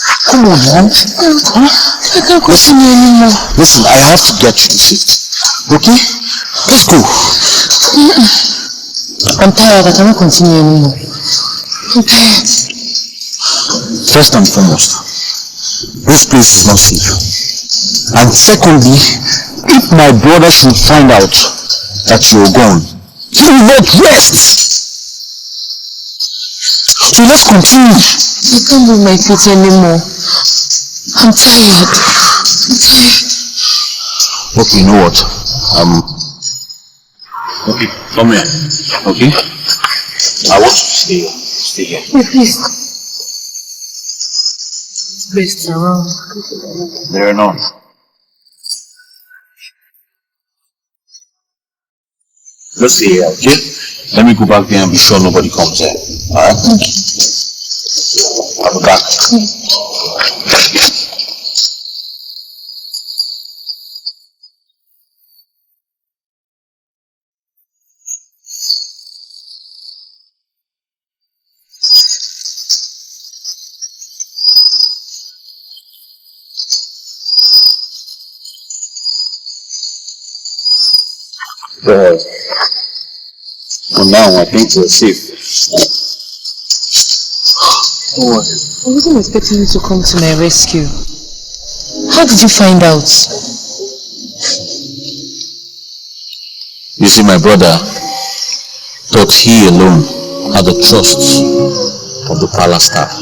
Come on, man. Huh? I can't continue anymore. Listen, I have to get you to sit. Okay? Let's go. I'm tired. I cannot continue anymore. I'm tired. First and foremost, this place is not safe. And secondly, if my brother should find out that you're gone, he will not rest. So let's continue. I can't move my feet anymore. I'm tired. I'm tired. Okay, you know what? Okay, come here. Okay? I want you to stay here. Stay here. Wait, please. Rest around. There are none. Let's stay here, okay? Let me go back there and be sure nobody comes there. Alright? Okay. I'll be back. For now, I think we're safe. I wasn't expecting you to come to my rescue. How did you find out? You see, my brother thought he alone had the trust of the palace staff.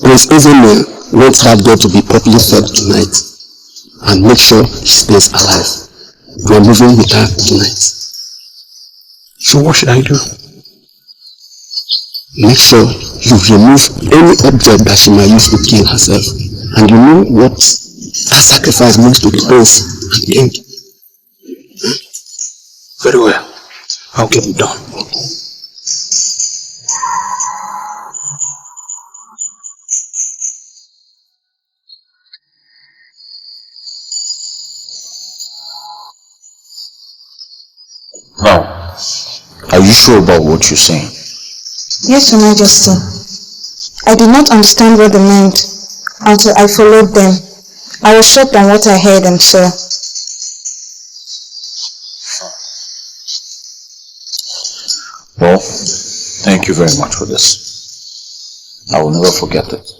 Prince Ezenme wants her girl to be properly fed tonight and make sure she stays alive. We are moving with her tonight. So what should I do? Make sure you remove any object that she might use to kill herself. And you know what that sacrifice means to the prince and the king. Very well. I'll get it done. Now, are you sure about what you're saying? Yes, Your Majesty. I did not understand what they meant until I followed them. I was shocked on what I heard and saw. Well, thank you very much for this. I will never forget it.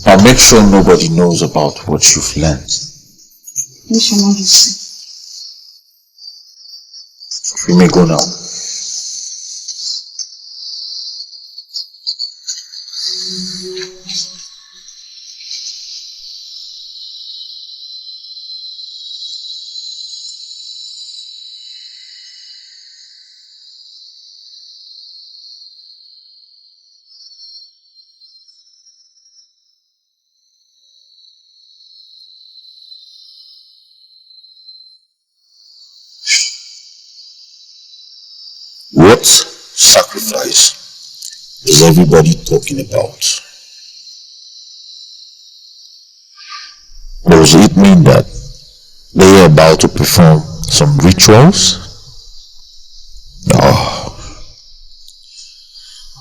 Now make sure nobody knows about what you've learned. Yes, Your Majesty. We may go now. What sacrifice is everybody talking about? Does it mean that they are about to perform some rituals? No.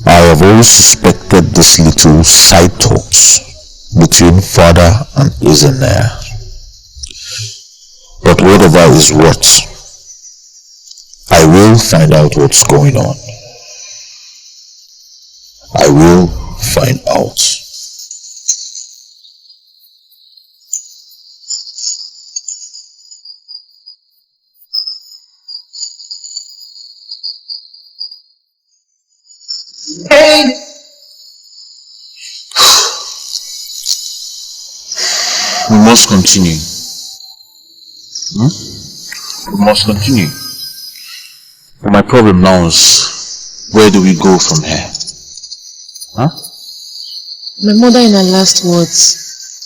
I have always suspected this little side talks between father and Billionaire. But whatever is what, I will find out what's going on. I will find out. Hey! We must continue. We must continue. But my problem now is, where do we go from here? Huh? My mother in her last words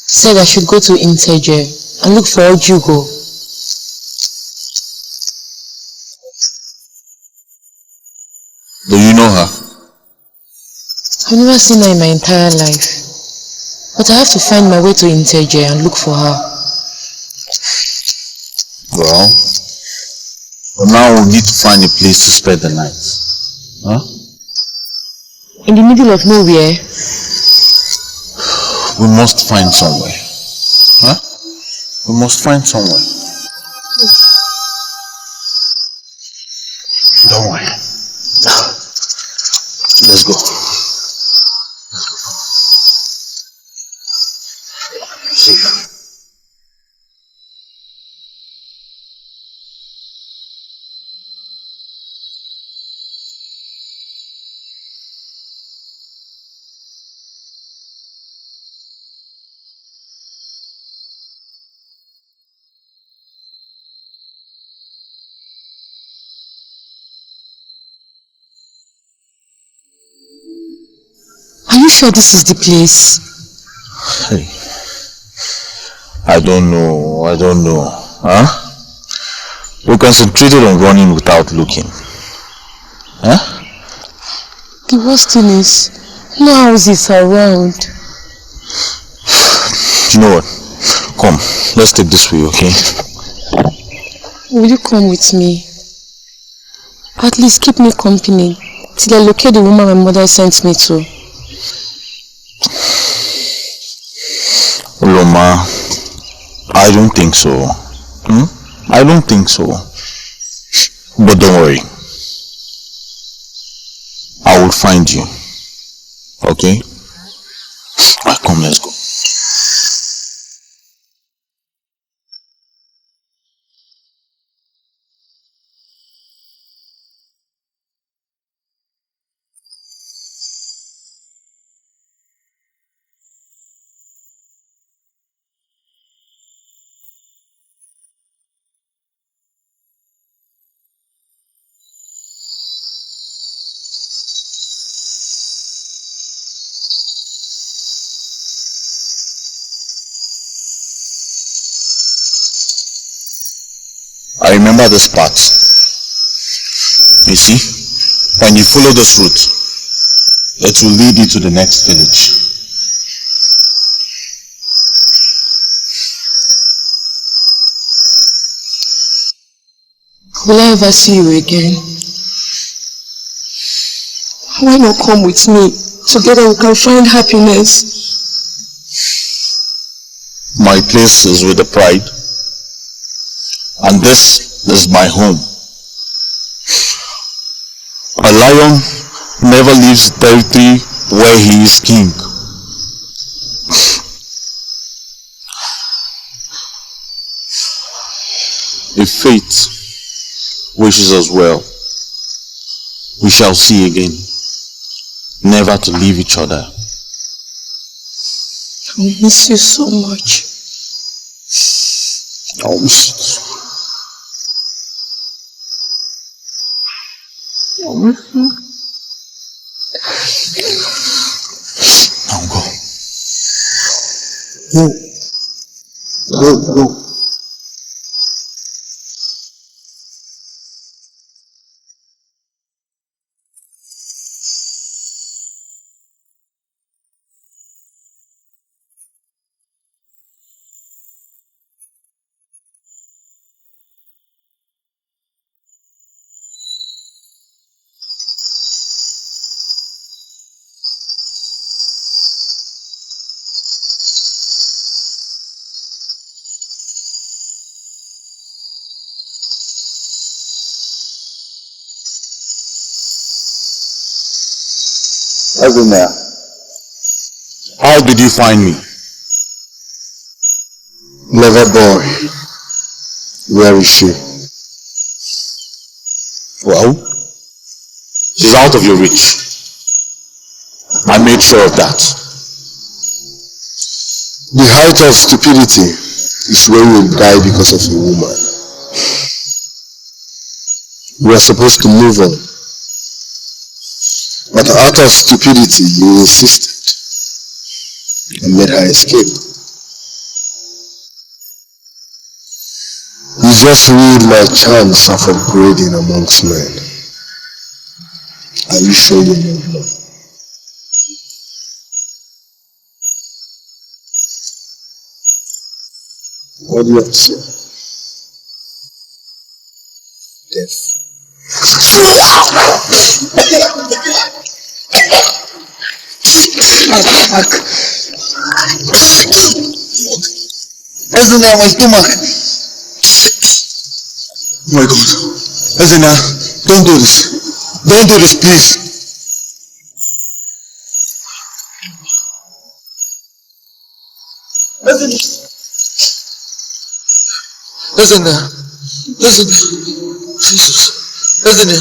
said I should go to Integer and look for Ojugo. Do you know her? I've never seen her in my entire life. But I have to find my way to Integer and look for her. Well, for now we'll need to find a place to spend the night. Huh? In the middle of nowhere? We must find somewhere. Huh? We must find somewhere. Don't worry. Let's go. Safe. Are you sure this is the place? Hey. I don't know. Huh? We concentrated on running without looking. Huh? The worst thing is, no houses around. You know what? Come, let's take this way, okay? Will you come with me? At least keep me company till I locate the woman my mother sent me to. Loma, I don't think so. I don't think so. But don't worry. I will find you. Okay? Alright, come, let's go. I remember this part. You see, when you follow this route, it will lead you to the next village. Will I ever see you again? Why not come with me? Together we can find happiness. My place is with the pride, and this is my home. A lion never leaves territory where he is king. If fate wishes us well, we shall see again, never to leave each other. I miss you so much. I'll miss you. I'll miss you. Now go. Go. Billionaire, how did you find me? Lover boy, where is she? Well, she's out of your reach. I made sure of that. The height of stupidity is when you die because of a woman. We are supposed to move on. But out of stupidity, you insisted and made her escape. You just ruined my chance of upgrading amongst men. Are you sure you know love? What do you have to say? Death. Ezina, my stomach. Oh my God. Ezina, don't do this. Don't do this, please. Ezina. Jesus. Ezina.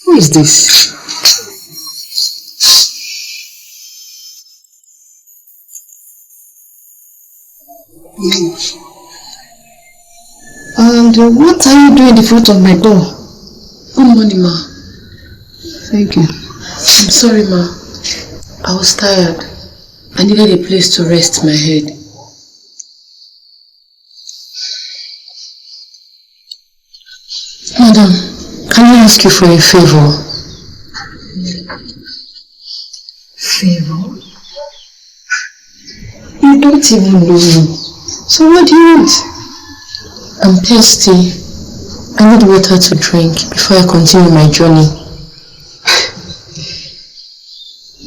Who is this? And what are you doing in the front of my door? Good morning, ma. Thank you. I'm sorry, ma. I was tired. I needed a place to rest my head. Madam, can I ask you for a favor? Favor? You don't even know me. So what do you want? I'm thirsty. I need water to drink before I continue my journey.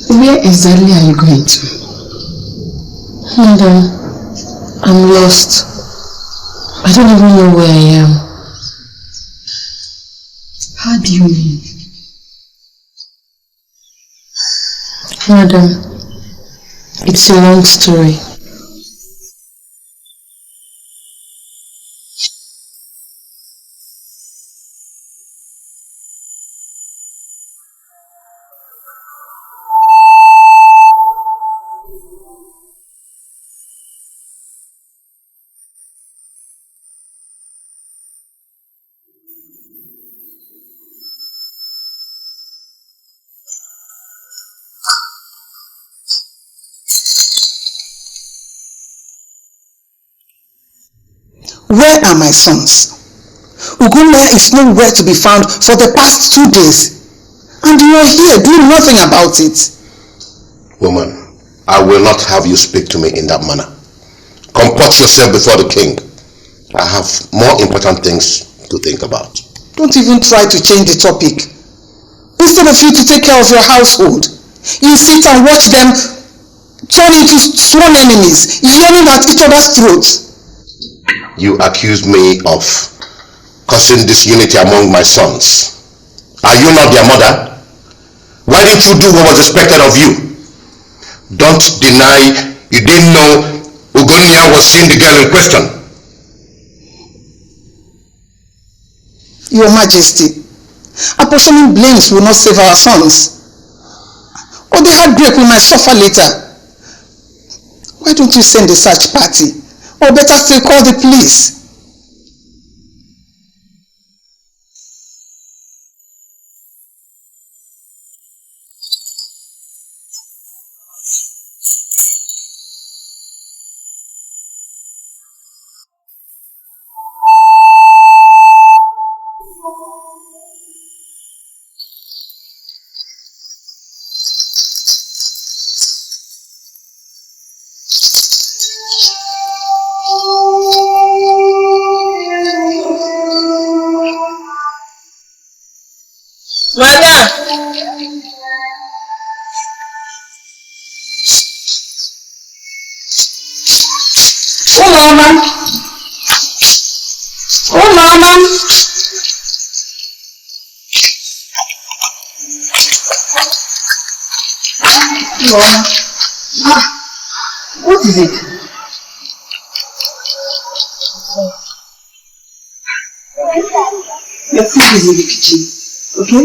Where exactly are you going to? Madam, I'm lost. I don't even know where I am. How do you mean? Madam, it's a long story. Where are my sons? Ugunya is nowhere to be found for the past 2 days. And you are here doing nothing about it. Woman, I will not have you speak to me in that manner. Comport yourself before the king. I have more important things to think about. Don't even try to change the topic. Instead of you to take care of your household, you sit and watch them turn into sworn enemies, yelling at each other's throats. You accuse me of causing disunity among my sons. Are you not their mother? Why didn't you do what was expected of you? Don't deny you didn't know Ugonia was seeing the girl in question. Your Majesty, apportioning blames will not save our sons. Or the heartbreak we might suffer later. Why don't you send a search party? Or better still, call the police. Oh, Mama. Oh, Mama. Mama. Ah, what is it? Your food is in the kitchen, okay?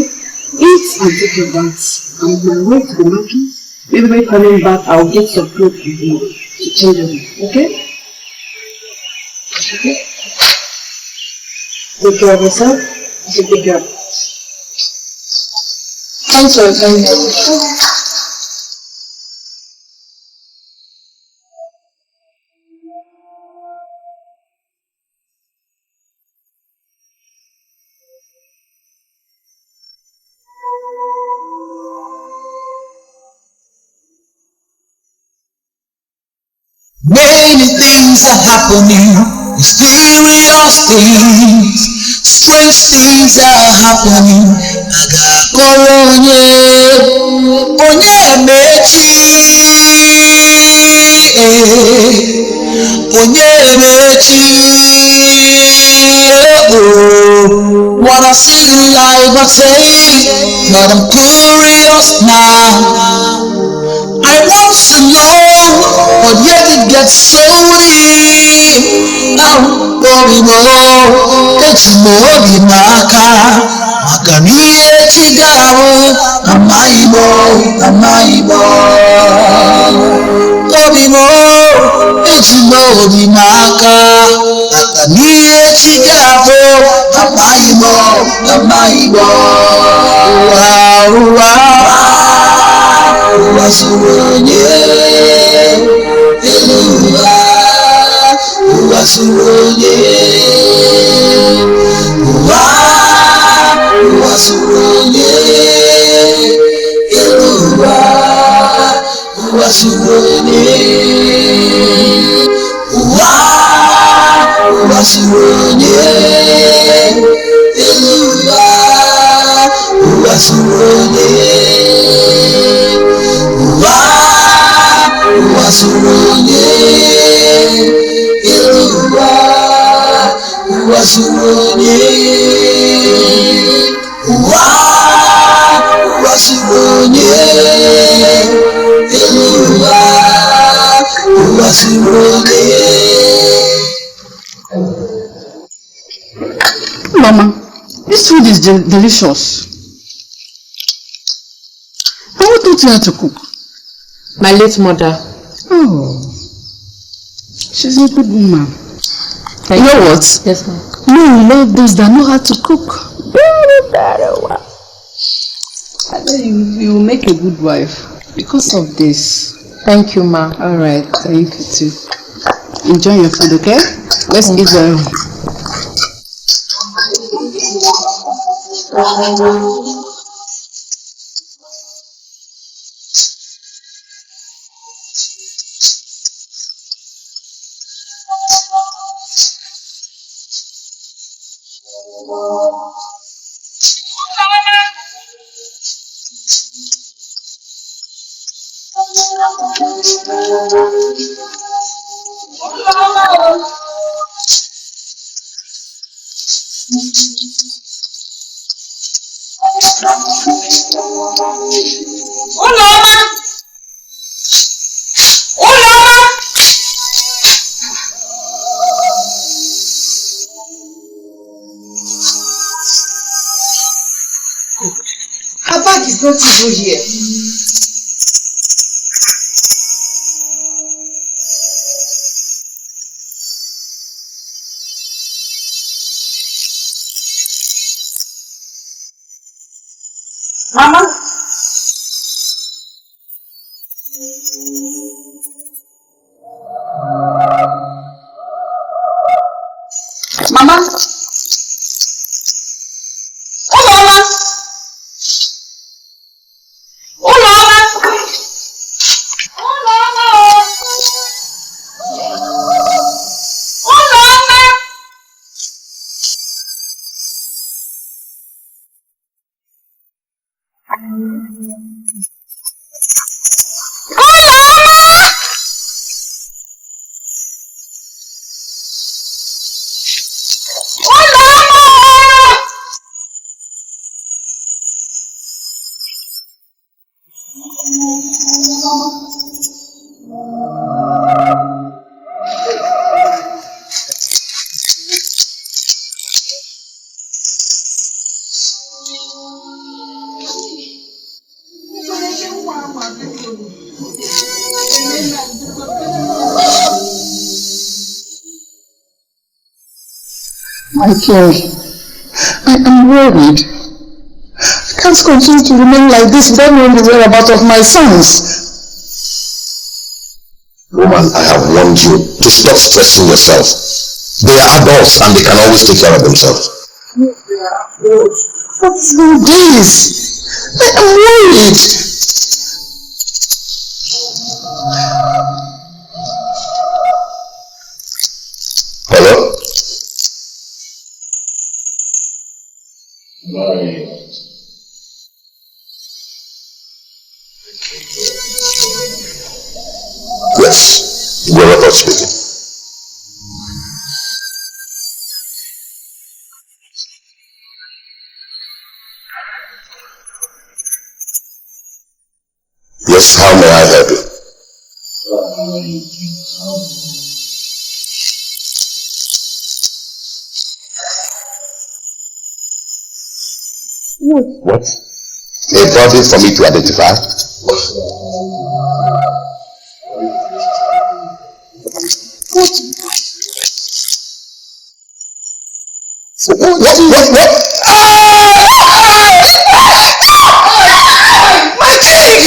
Eat and take your bath. I'm on my way to the market. Maybe when coming back, I'll get some clothes for you to change them, okay? Okay? Take care of yourself. You should take care of yourself. Thanks for your time. Many things are happening, mysterious things, strange things are happening. Agakoro onye mechi, onye mechi. Wanna see life I say, but I'm curious now. I want to know, but yet it gets so deep. I'm going more, it's more than Makani Chigaru, Amaibo. Going more, it's more than Makani Chigaru, Amaibo. Uwasuronye Eluwa Uwasuronye Uwasuronye Eluwa Uwasuronye Uwasuronye Eluwa Uwasuronye Uwasuronye Eluwa Uwasuronye Uwasuronye Eluwa Uwasuronye. Mama, this food is delicious. And what taught you how to cook? My late mother. Oh, she's a good woman. Thank you know what? Yes, ma'am. No, love those that know how to cook. Very well. I know you will make a good wife because of this. Thank you, ma. All right, thank you too. Enjoy your food, okay? Let's eat well. Her bag is not even here. Mama? Mama? Oh, Mama! Oh, Mama! Oh, Mama! Oh, Mama! My king, I am worried. I can't continue to remain like this without knowing the whereabouts of my sons. Woman, I have warned you to stop stressing yourself. They are adults and they can always take care of themselves. What's all this? I am worried. Hello? Yes, Robert speaking. Yes, how may I help you? What? A body for me to identify? What? My king!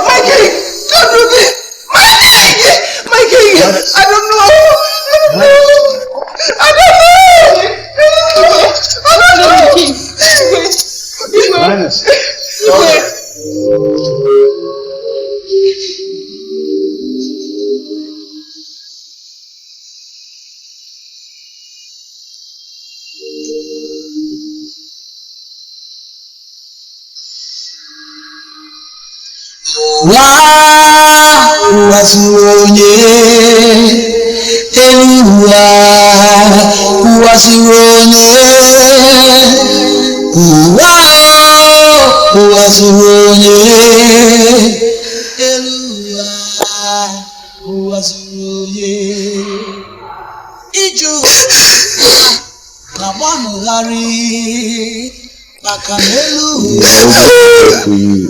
My king! Don't do this! My king! I don't know! I don't know!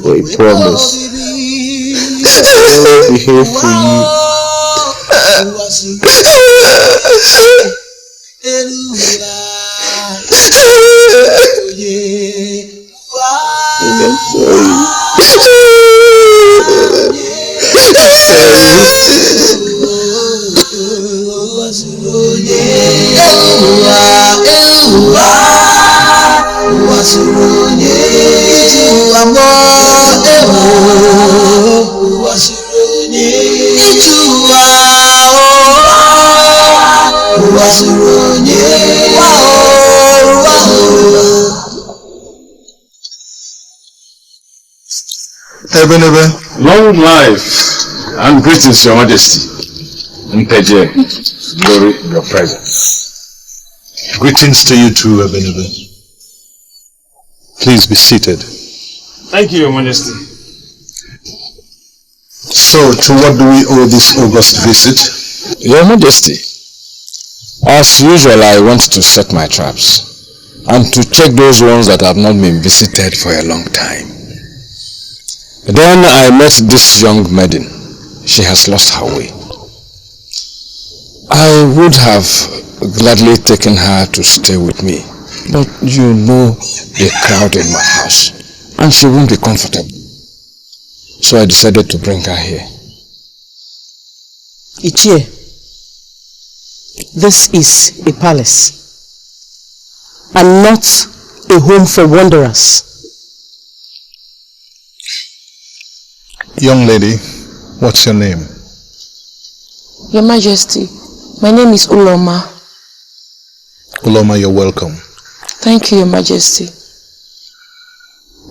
I promise. I'll be here for you. Long life and greetings, Your Majesty. Nteje, glory, your presence. Greetings to you too, Ebenebe. Please be seated. Thank you, Your Majesty. So, to what do we owe this august visit? Your Majesty, as usual, I want to set my traps and to check those ones that have not been visited for a long time. Then I met this young maiden. She has lost her way. I would have gladly taken her to stay with me, but you know the crowd in my house and she won't be comfortable. So I decided to bring her here. Ichie, this is a palace and not a home for wanderers. Young lady, what's your name? Your Majesty, my name is Uloma. Uloma, you're welcome. Thank you, Your Majesty.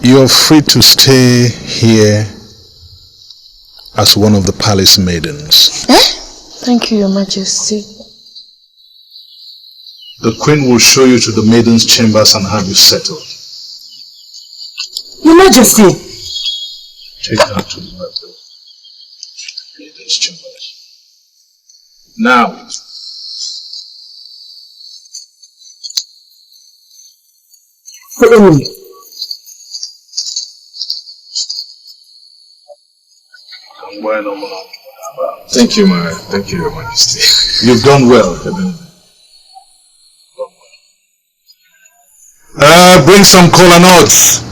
You're free to stay here as one of the palace maidens. Thank you, Your Majesty. The queen will show you to the maiden's chambers and have you settled. Your Majesty! Take her to the maiden's chambers. Now. Thank you, Your Majesty. You've done well. Bring some cola nuts.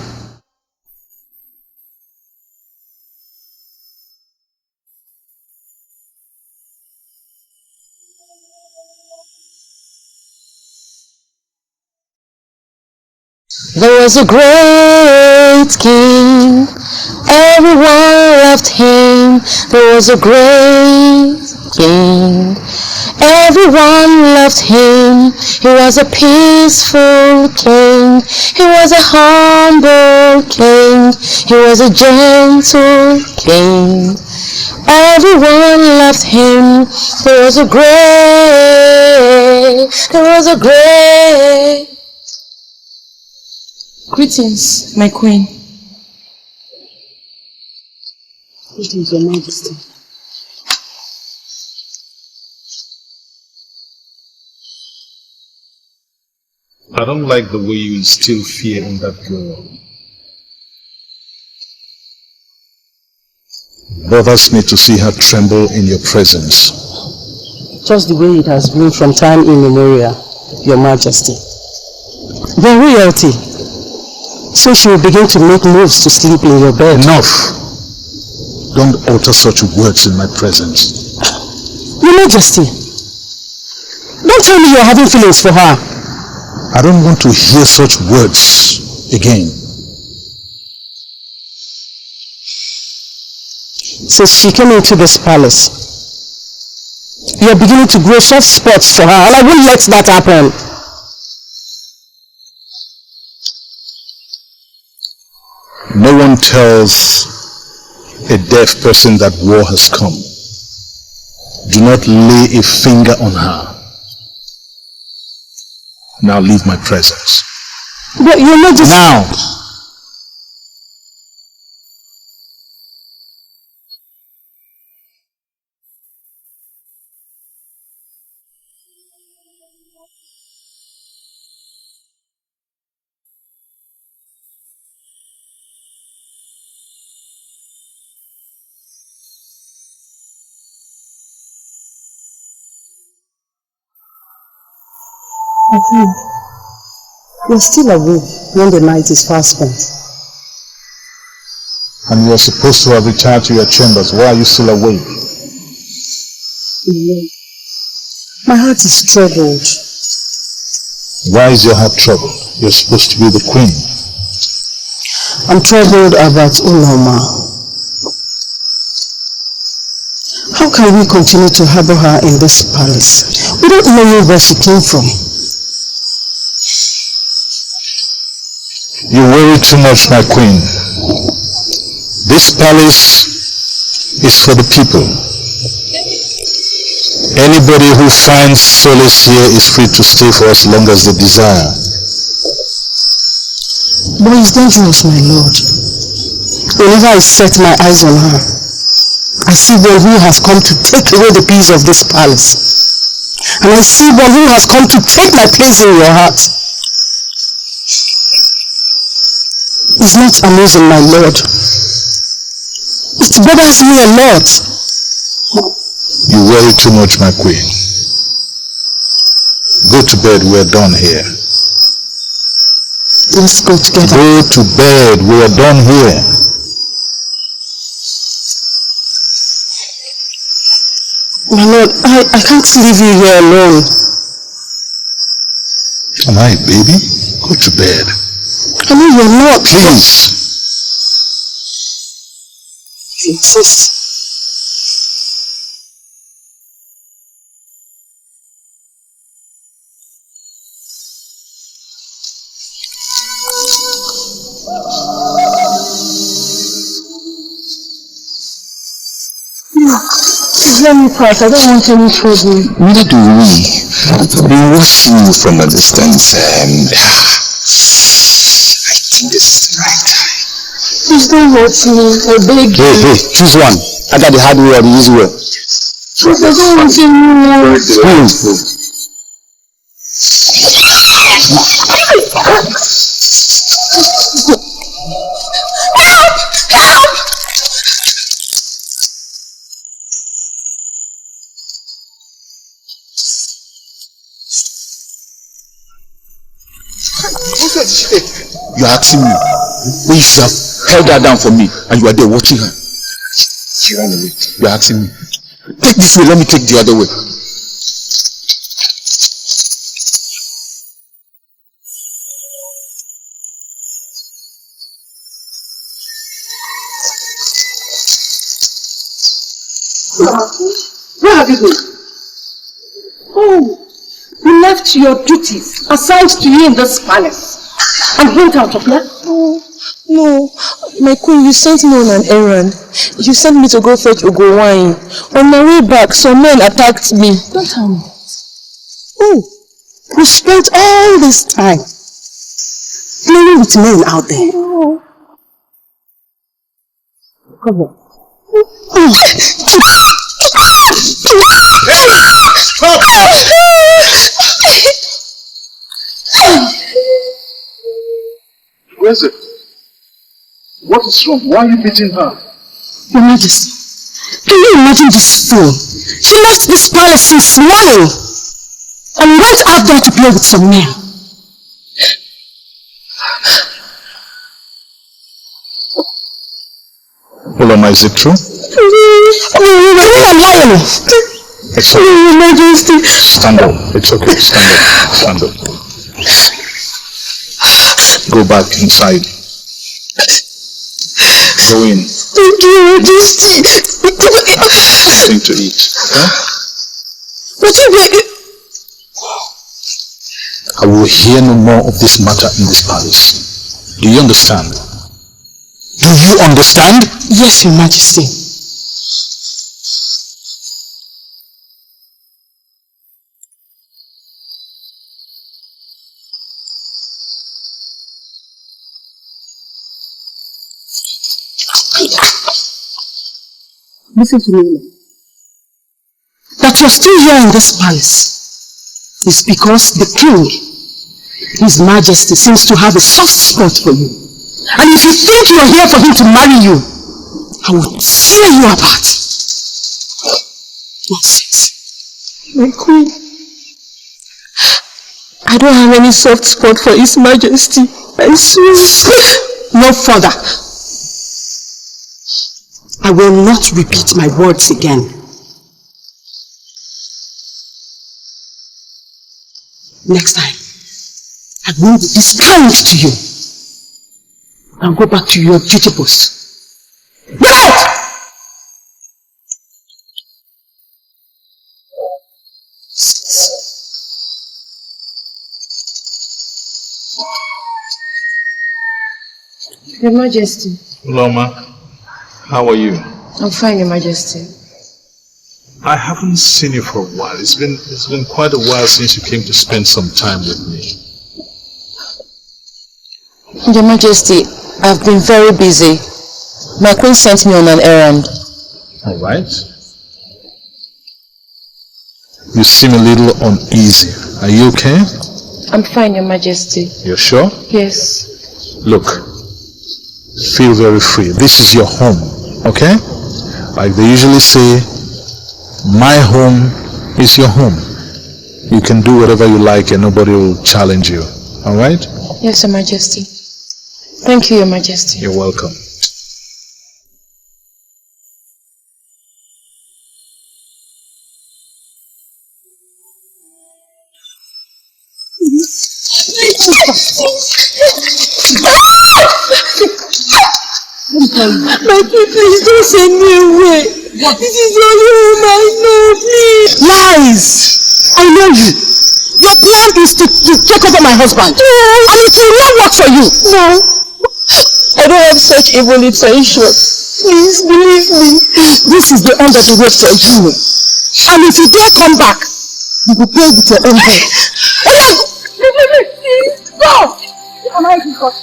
There was a great king, everyone loved him. There was a great king, everyone loved him. He was a peaceful king, he was a humble king, he was a gentle king. Everyone loved him. There was a great. Greetings, my queen. Greetings, Your Majesty. I don't like the way you instill fear in that girl. It bothers me to see her tremble in your presence. Just the way it has been from time immemorial, Your Majesty. The royalty. So she will begin to make moves to sleep in your bed. Enough! Don't utter such words in my presence. Your Majesty, don't tell me you're having feelings for her. I don't want to hear such words again. Since she came into this palace, you're beginning to grow soft spots for her, and I won't let that happen. No one tells a deaf person that war has come. Do not lay a finger on her. Now leave my presence. But you're not just... Now! You're still awake when the night is fast spent. And you are supposed to have retired to your chambers. Why are you still awake? My heart is troubled. Why is your heart troubled? You're supposed to be the queen. I'm troubled about Uloma. How can we continue to harbor her in this palace without knowing where she came from? You worry too much, my queen. This palace is for the people. Anybody who finds solace here is free to stay for as long as they desire. But it's dangerous, my lord. Whenever I set my eyes on her, I see one who has come to take away the peace of this palace. And I see one who has come to take my place in your heart. It's not amusing, my lord. It bothers me a lot. You worry too much, my queen. Go to bed, we're done here. Let's go together. Go to bed, we're done here. My lord, I can't leave you here alone. Am I a baby? Go to bed. I know you're not. Please. I insist. Please let me pass. I don't want any trouble. Neither do we. I've been watching you from a distance and I think this is the right time. Please don't watch me, I beg you. Hey, choose one. I got the hard way or the easy way. Please, I don't want anymore. You're asking me when you should have held her down for me and you are there watching her. She ran away. You're asking me. Take this way, let me take the other way. Where have you been? Oh, you left your duties assigned to you in this palace and went out of here? Oh, no. My queen, you sent me on an errand. You sent me to go fetch Ugo wine. On my way back, some men attacked me. Don't tell me. Oh, we spent all this time playing with men out there. Oh. Come on. Where's it? What is wrong? Why are you beating her? Your Majesty, can you imagine this fool? She left this palace since morning and went out there to play with some men. Hold on, is it true? I'm lying. It's okay. Your Majesty. Stand up. It's okay. Stand up. Go back inside. Go in. Thank you, Your Majesty. Something to eat. Okay? I will hear no more of this matter in this palace. Do you understand? Do you understand? Yes, Your Majesty. Listen to me. That you're still here in this palace is because the king, His Majesty, seems to have a soft spot for you. And if you think you're here for him to marry you, I will tear you apart. Nonsense. My queen, I don't have any soft spot for His Majesty. I swear. No further. I will not repeat my words again. Next time, I will be kind to you. Now go back to your duty post. Go out! Your Majesty. Loma, how are you? I'm fine, Your Majesty. I haven't seen you for a while. It's been quite a while since you came to spend some time with me. Your Majesty, I've been very busy. My queen sent me on an errand. All right. You seem a little uneasy. Are you okay? I'm fine, Your Majesty. You're sure? Yes. Look, feel very free. This is your home, okay? Like they usually say, my home is your home. You can do whatever you like and nobody will challenge you. All right? Yes, Your Majesty. Thank you, Your Majesty. You're welcome. My queen, please don't send me away. This is the only home I know, please. Lies! I know you. Your plan is to take over my husband. No. And it will not work for you. No. I don't have such evil intention. Please believe me. This is the end of the road for you. And if you dare come back, You will pay with your own head. Stop! Am I God?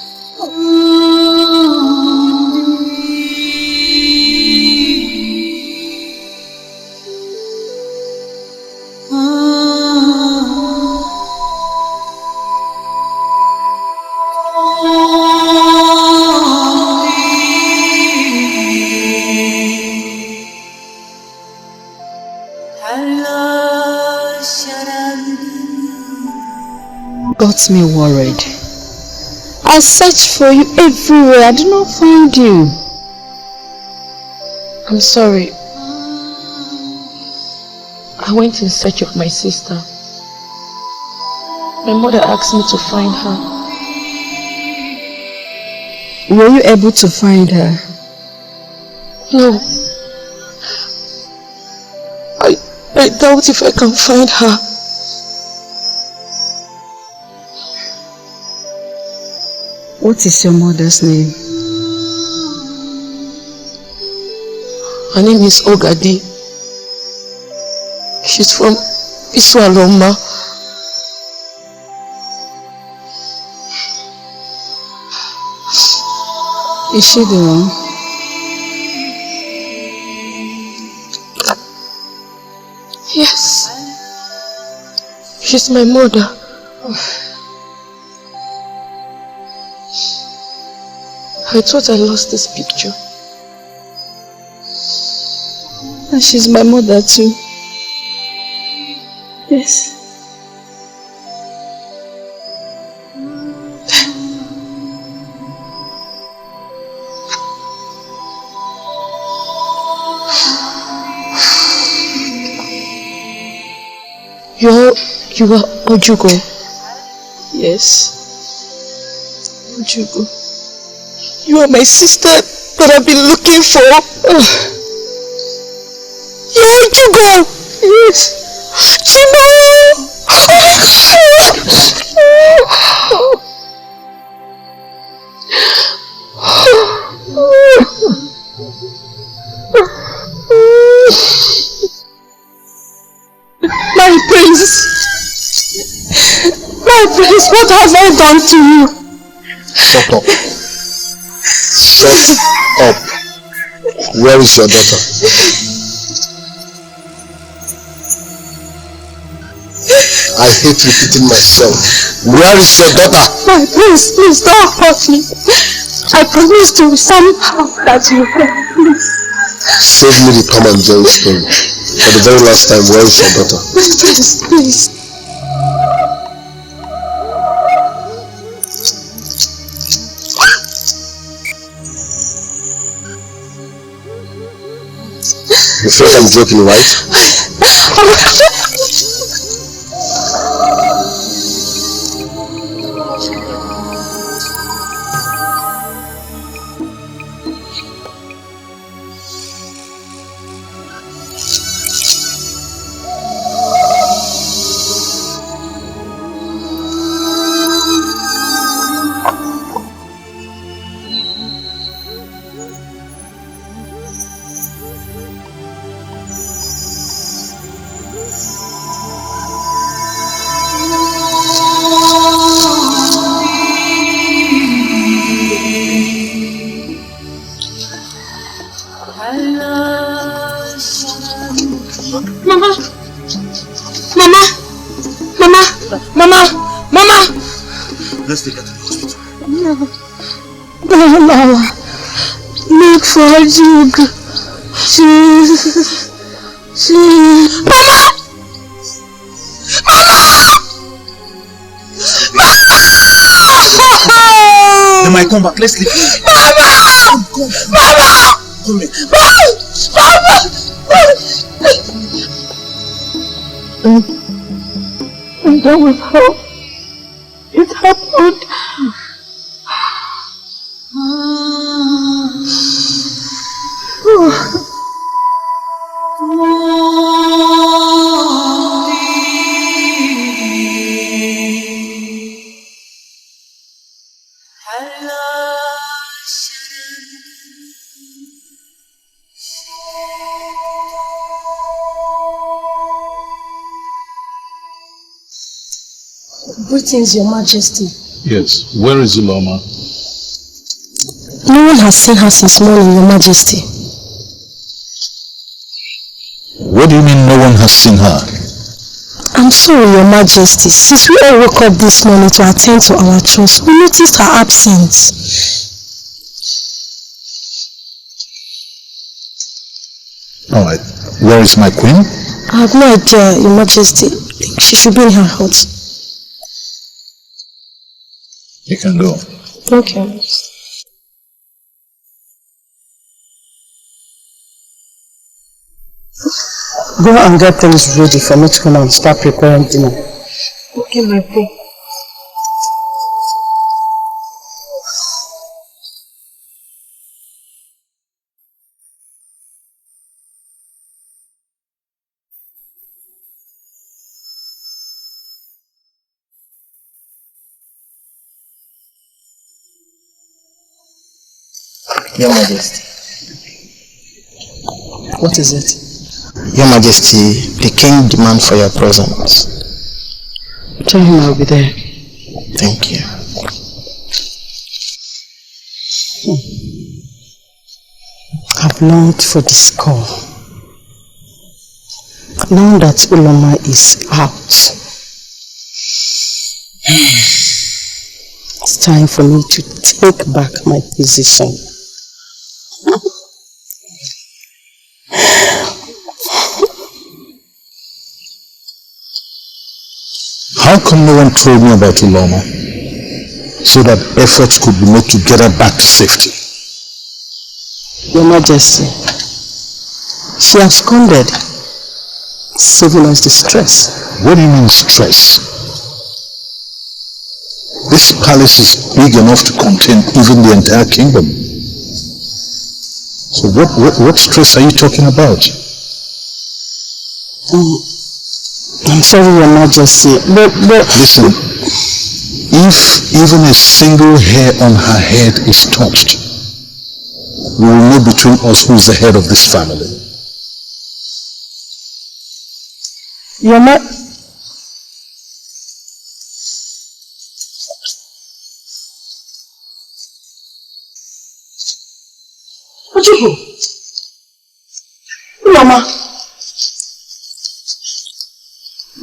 Got me worried. I searched for you everywhere. I did not find you. I'm sorry. I went in search of my sister. My mother asked me to find her. Were you able to find her? No. I doubt if I can find her. What is your mother's name? Her name is Ogadi. She's from Isualoma. Is she the one? Yes. She's my mother. I thought I lost this picture. And she's my mother too. Yes. You are Ojugo? Yes. Ojugo. You are my sister that I've been looking for. You're Ojugo! Yes. Chimo! My prince! My prince, what have I done to you? Shut up. Shut up. Where is your daughter? I hate repeating myself. Where is your daughter? My prince, please don't hurt me. I promise to somehow that you help me. Save me the Tom and Jerry story. For the very last time, where is your daughter? My prince, please. You think I'm joking, right? Let's take her to the hospital. No. Look for Duke. She... Mama! They might come back. Let's leave. Mama! Come. Mama! Come here. Mama! And that was how it happened. Greetings, Your Majesty. Yes. Where is Uloma? No one has seen her since morning, Your Majesty. What do you mean no one has seen her? I'm sorry, Your Majesty. Since we all woke up this morning to attend to our chores, we noticed her absence. Alright. Where is my queen? I have no idea, Your Majesty. She should be in her hut. You can go. Okay. Go and get things ready for me to come and start preparing dinner. Okay, my queen. Your Majesty. What is it? Your Majesty, the king demands for your presence. Tell him I'll be there. Thank you. I've longed for this call. Now that Uloma is out, it's time for me to take back my position. How come no one told me about Uloma? So that efforts could be made to get her back to safety. Your Majesty, she absconded, saving us the stress. What do you mean stress? This palace is big enough to contain even the entire kingdom. So what stress are you talking about? I'm sorry, Your Majesty, but... Listen, if even a single hair on her head is touched, we will know between us who is the head of this family. Your Ojubu! Mama!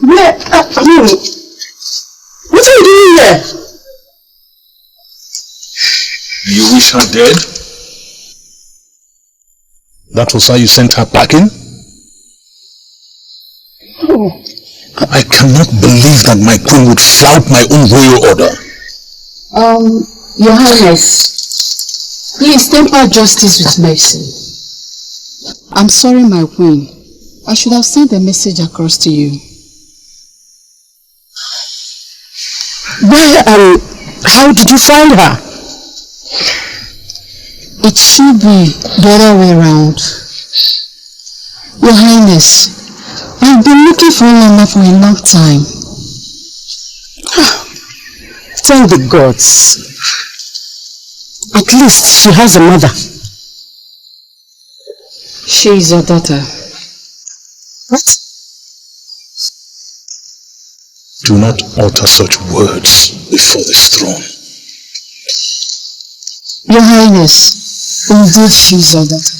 Where? What are you doing here? You wish her dead? That was how you sent her packing? Oh. I cannot believe that my queen would flout my own royal order. Your Highness, please temper justice with mercy. I'm sorry, my queen. I should have sent a message across to you. Where and how did you find her? It should be the other way around. Your Highness, I've been looking for Uloma for a long time. Thank the gods. At least she has a mother. She is your daughter. What? Do not utter such words before this throne. Your Highness, indeed she is your daughter.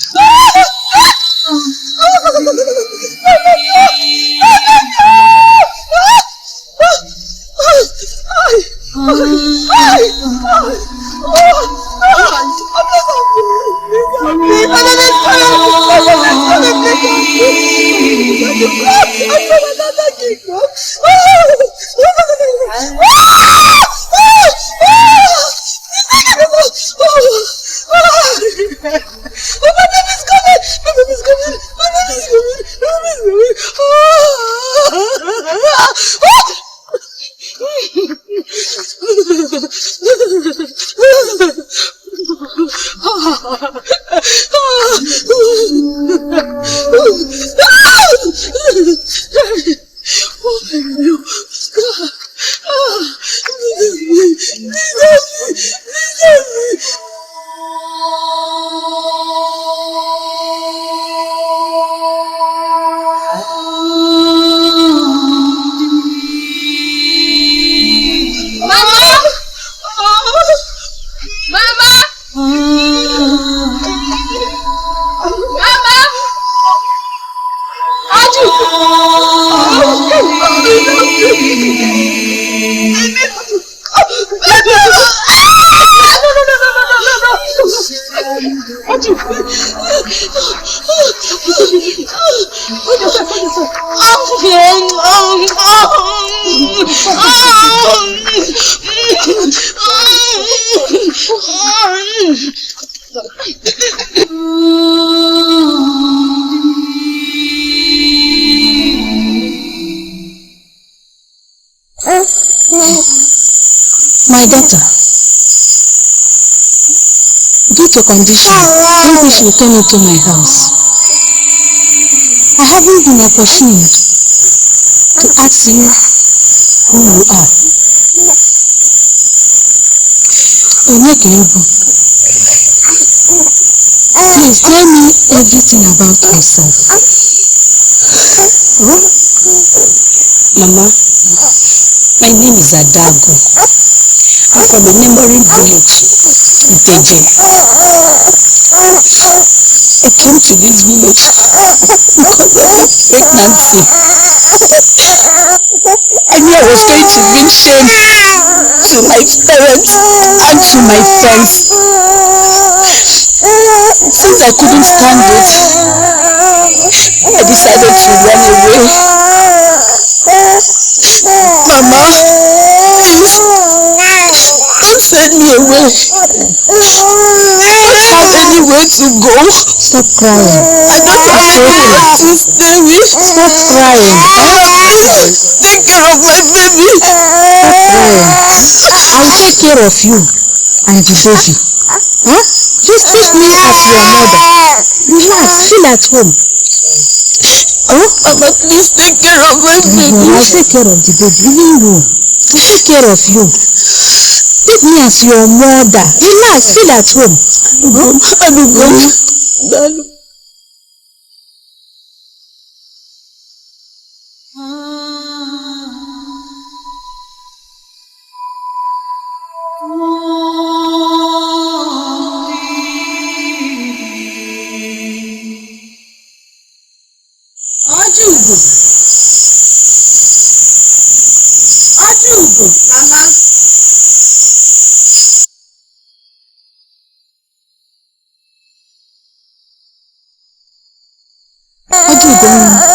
My daughter, due to condition, don't wish to return into my house. I haven't been opportuned to ask you who you are. Onyekebo, please tell me everything about yourself. Mama, my name is Adago. I'm from a neighboring village in Teje. I came to this village because of a pregnancy. I knew I was going to bring shame to my parents and to my friends. Since I couldn't stand it, I decided to run away. Mama, please, don't send me away. I don't have anywhere to go. Stop crying. I don't have anywhere to stay with. Stop crying. Please, take care of my baby. Stop crying. I'll take care of you and the baby. Huh? Just treat me as your mother. Relax, feel at home. Oh, Mama, please take care of my baby. I'll take care of the baby. Even you. I'll take care of you. Take me as your mother. Relax, feel at home. Dalu.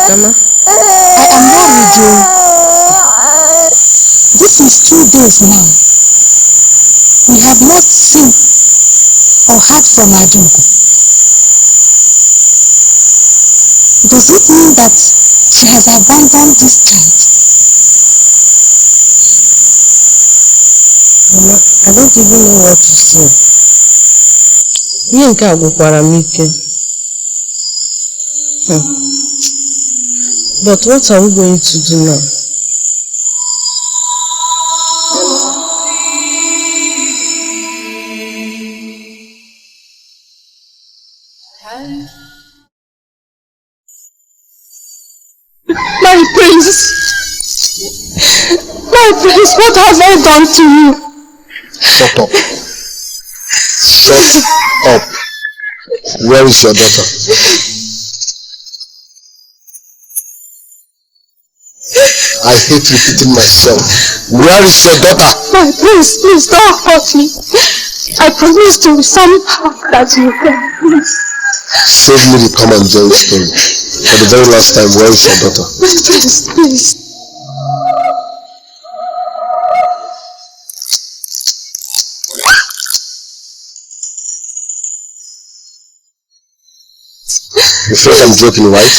Mama, I am worried, Joe. This is 2 days now. We have not seen or heard from Adugo. Does it mean that she has abandoned this child? Mama, I don't even know what to say. But what are we going to do now? My prince! My prince, what have I done to you? Shut up. Shut up. Where is your daughter? I hate repeating myself. Where is your daughter? My prince, please don't hurt me. I promise to somehow that you can. Please. Save me the Tom and Jerry story. For the very last time, where is your daughter? My prince, please. You feel I'm joking, right?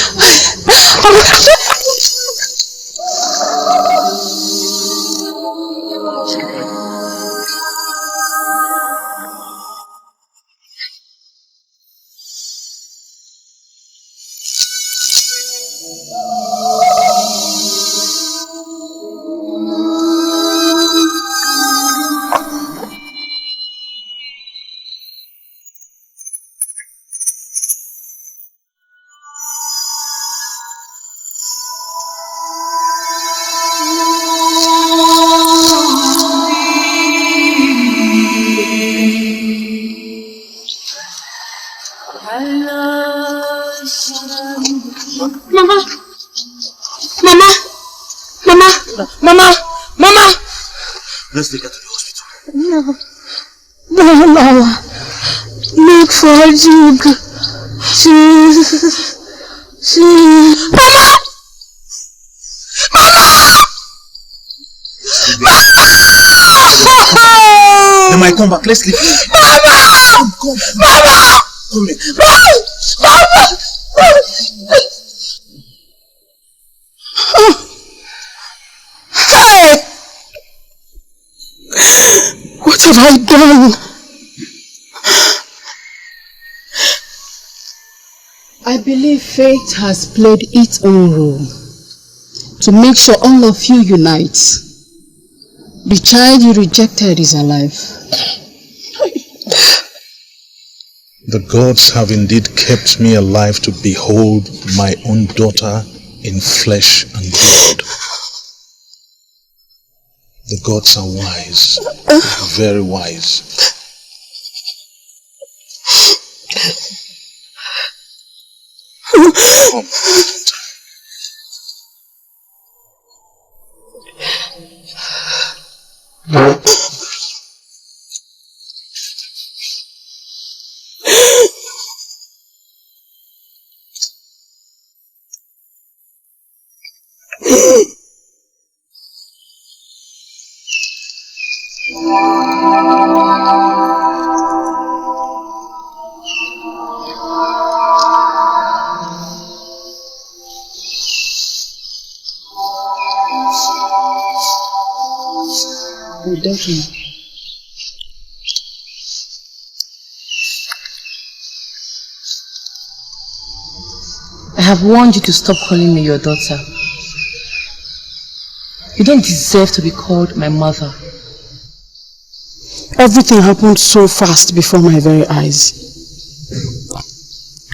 Mama! Mama! Let's take her to the hospital. No. Look for Duke. She... Mama! They might come back. Let's leave. Mama! Come. Mama! Come here. Mama! Hey! What have I done? I believe fate has played its own role to make sure all of you unite. The child you rejected is alive. The gods have indeed kept me alive to behold my own daughter in flesh and blood. The gods are wise, very wise. Come. I have warned you to stop calling me your daughter. You don't deserve to be called my mother. Everything happened so fast before my very eyes.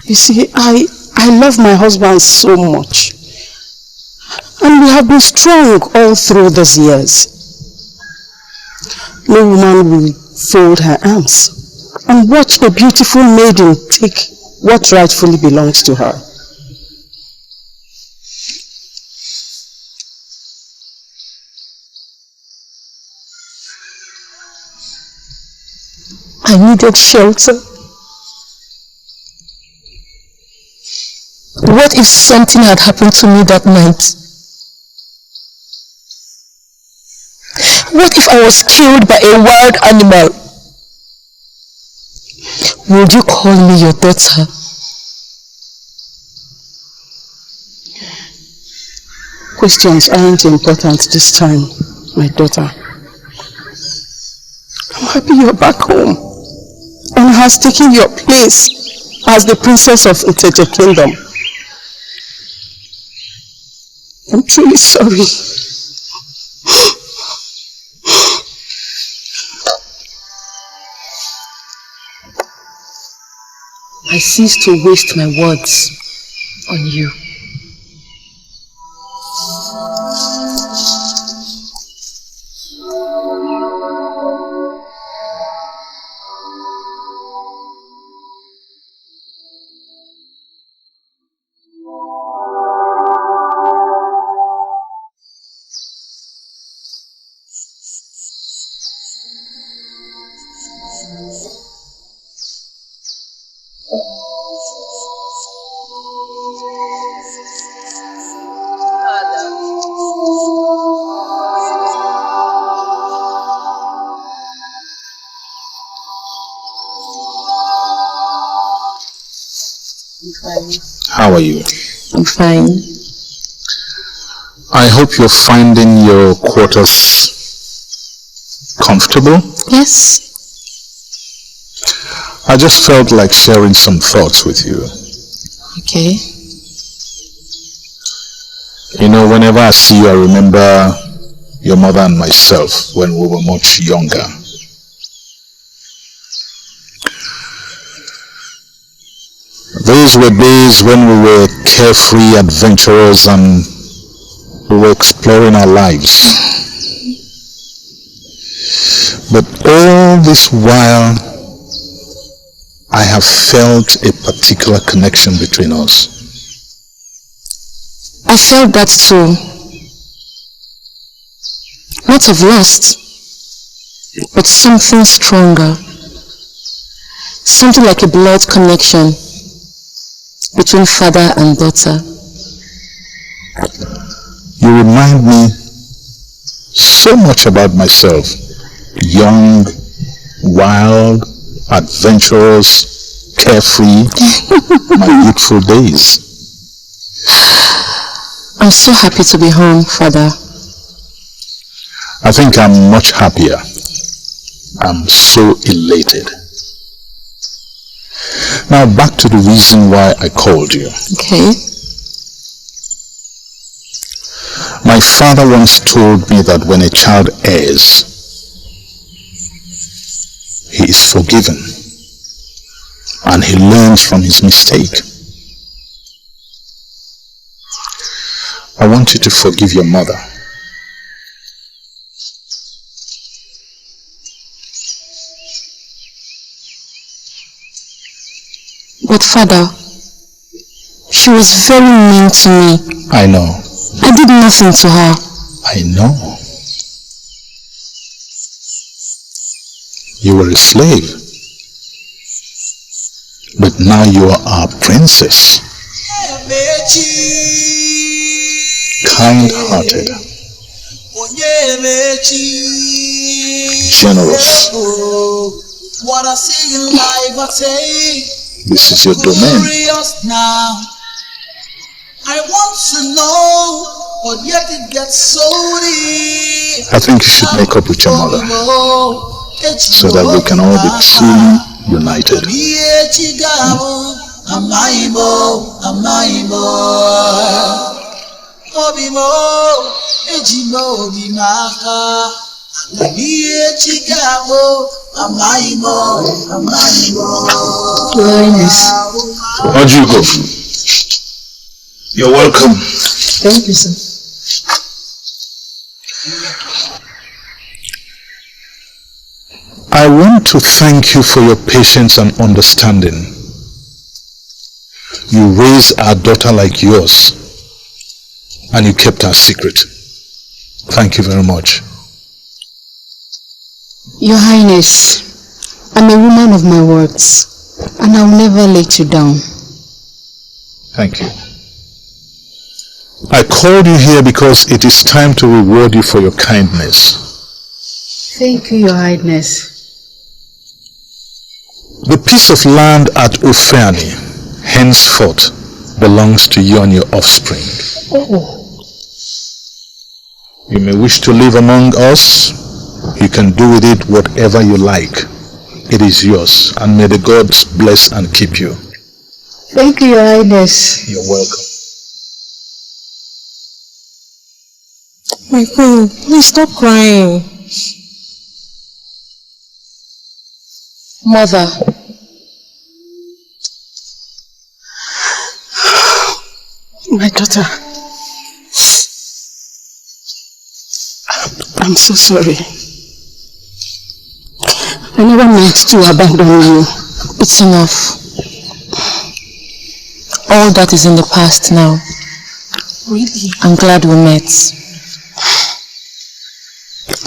You see, I love my husband so much. And we have been strong all through these years. No woman will fold her arms and watch a beautiful maiden take what rightfully belongs to her. I needed shelter. What if something had happened to me that night? What if I was killed by a wild animal? Would you call me your daughter? Questions aren't important this time, my daughter. I'm happy you're back home and has taken your place as the princess of Nteje Kingdom. I'm truly sorry. I cease to waste my words on you. How are you? I'm fine. I hope you're finding your quarters comfortable. Yes. I just felt like sharing some thoughts with you. Okay. You know, whenever I see you, I remember your mother and myself when we were much younger. Those were days when we were carefree adventurers and we were exploring our lives. But all this while, I have felt a particular connection between us. I felt that too. Not of lust, but something stronger. Something like a blood connection between father and daughter. You remind me so much about myself. Young, wild, adventurous, carefree, my youthful days. I'm so happy to be home, Father. I think I'm much happier. I'm so elated. Now back to the reason why I called you. Okay. My father once told me that when a child errs, he is forgiven and he learns from his mistake. I want you to forgive your mother. But Father, she was very mean to me. I know. I did nothing to her. I know. You were a slave. But now you are our princess. Kind-hearted. Generous. What I see in life, I say, this is your domain. Now. I want to know, but yet it gets so deep. I think you should make up with your mother so that we can all be truly united. Ojugo, you're welcome. Thank you, sir. I want to thank you for your patience and understanding. You raised our daughter like yours, and you kept our secret. Thank you very much. Your Highness, I'm a woman of my words, and I'll never let you down. Thank you. I called you here because it is time to reward you for your kindness. Thank you, Your Highness. The piece of land at Ufeani henceforth belongs to you and your offspring. Oh. You may wish to live among us. You can do with it whatever you like. It is yours, and may the gods bless and keep you. Thank you, Your Highness. You're welcome. My queen, please stop crying. Mother. My daughter. I'm so sorry. I never meant to abandon you. It's enough. All that is in the past now. Really? I'm glad we met.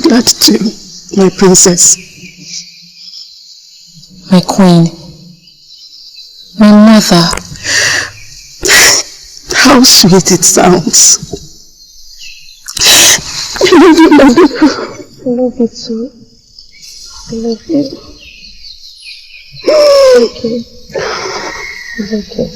Glad too, my princess. My queen. My mother. How sweet it sounds. I love you, mother. I love you too. I love you. It's okay. It's okay.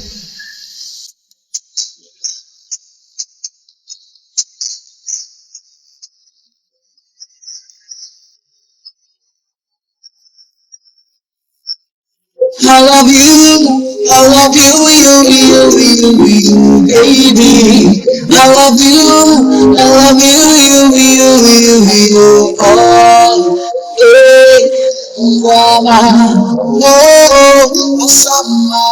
I love you, baby. I love you, all day. Mama, oh, summer,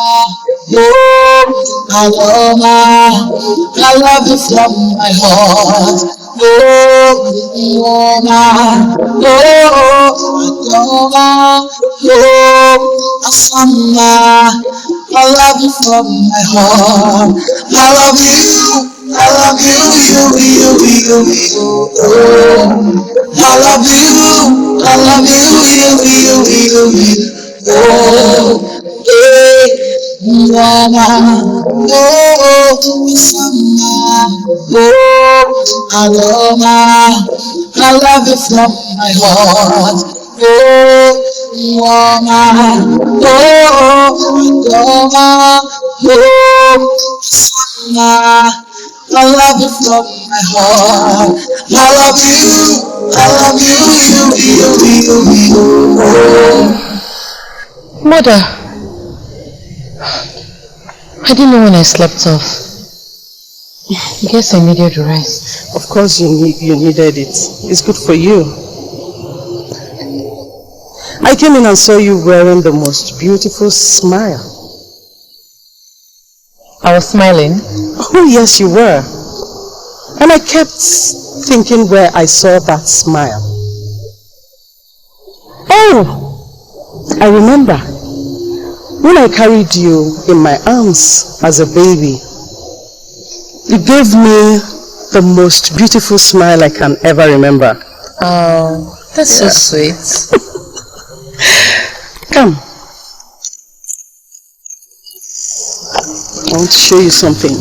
oh, I love you from my heart. Oh, mama, Asama, I love you from my heart. I love you, I love you. I love you. Oh, yeah, mama. Oh, summer. Oh, aroma. I love you from my heart. Oh, mama. Oh, aroma. Oh, summer. I love you from my heart. I love you. Mother, I didn't know when I slept off. I guess I needed rest. Of course you needed it. It's good for you. I came in and saw you wearing the most beautiful smile. I was smiling? Oh yes, you were. And I kept thinking where I saw that smile. Oh, I remember. When I carried you in my arms as a baby, you gave me the most beautiful smile I can ever remember. Oh, that's so sweet. Come. I want to show you something.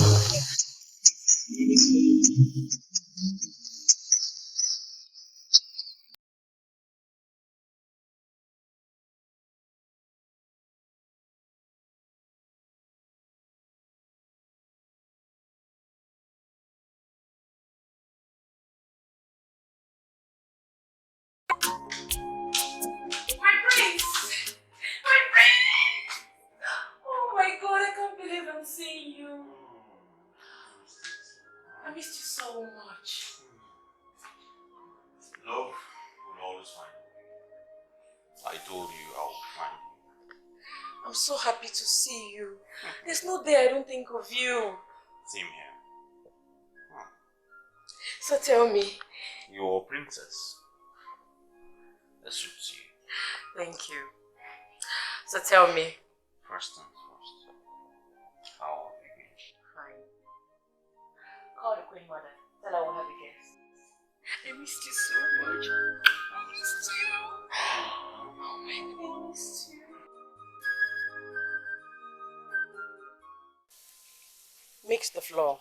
My prince! My prince! Oh my god, I can't believe I'm seeing you. I missed you so much. Love will always find you. I told you I would find you. I'm so happy to see you. There's no day I don't think of you. Same here. So tell me. You're a princess. That suits you. Thank you. So tell me. First things first. How have you been? Fine. Call the Queen Mother. Tell her we'll have a guest. I missed you so much. I missed you. Oh my god, I missed you. Mix the flour,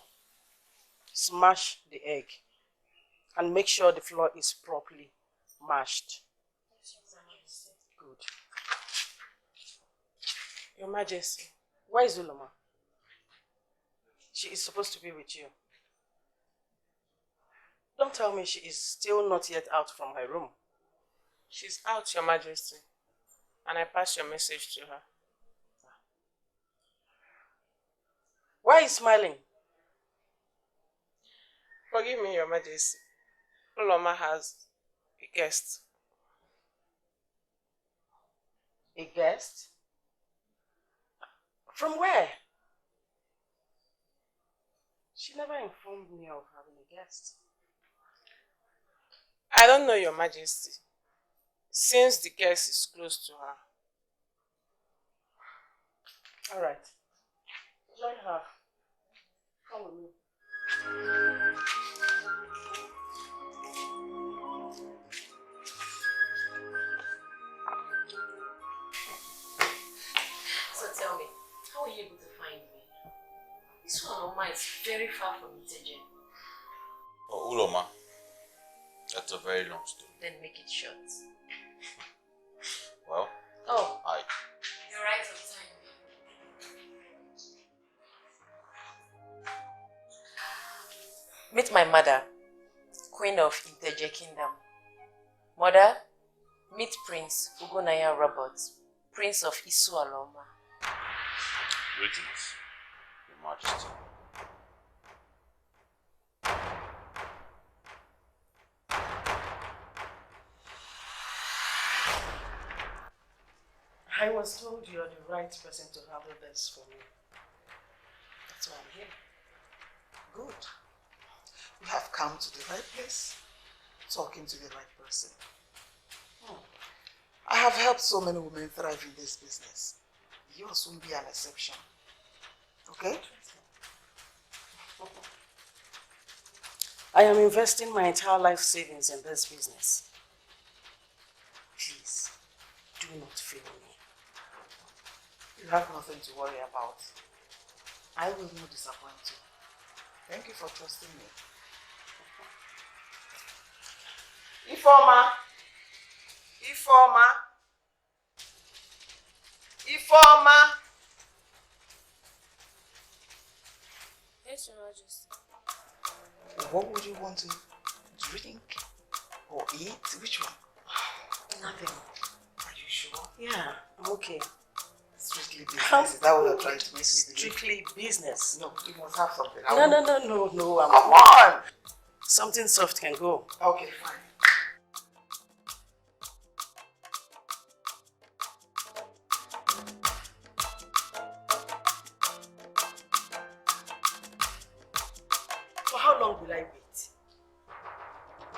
smash the egg, and make sure the flour is properly mashed. Good. Your Majesty, where is Uloma? She is supposed to be with you. Don't tell me she is still not yet out from her room. She's out, Your Majesty, and I passed your message to her. Why are you smiling? Forgive me, Your Majesty. Uloma has a guest. A guest? From where? She never informed me of having a guest. I don't know, Your Majesty, since the guest is close to her. All right. Join her. Come with me. So tell me, how were you able to find me? This one of mine is very far from Nigerian. Oh, Uloma. That's a very long story. Then make it short. Well, oh, you're right on time. Meet my mother, Queen of Inteje Kingdom. Mother, meet Prince Ugonaya Robert, Prince of Isu Aloma. Greetings, Your Majesty. I was told you are the right person to handle this for me. That's why I'm here. Good. We have come to the right place, talking to the right person. I have helped so many women thrive in this business. Yours won't be an exception. Okay? I am investing my entire life savings in this business. Please, do not fail me. You have nothing to worry about. I will not disappoint you. Thank you for trusting me. Ifeoma! Ifeoma! Ifeoma! Yes, Your Majesty. What would you want to drink or eat? Which one? Nothing. Are you sure? Yeah, I'm okay. Strictly business. Is that what you're trying to make me believe? Strictly business. No, you must have something. No. Come on! Something soft can go. Okay, fine. For how long will I wait?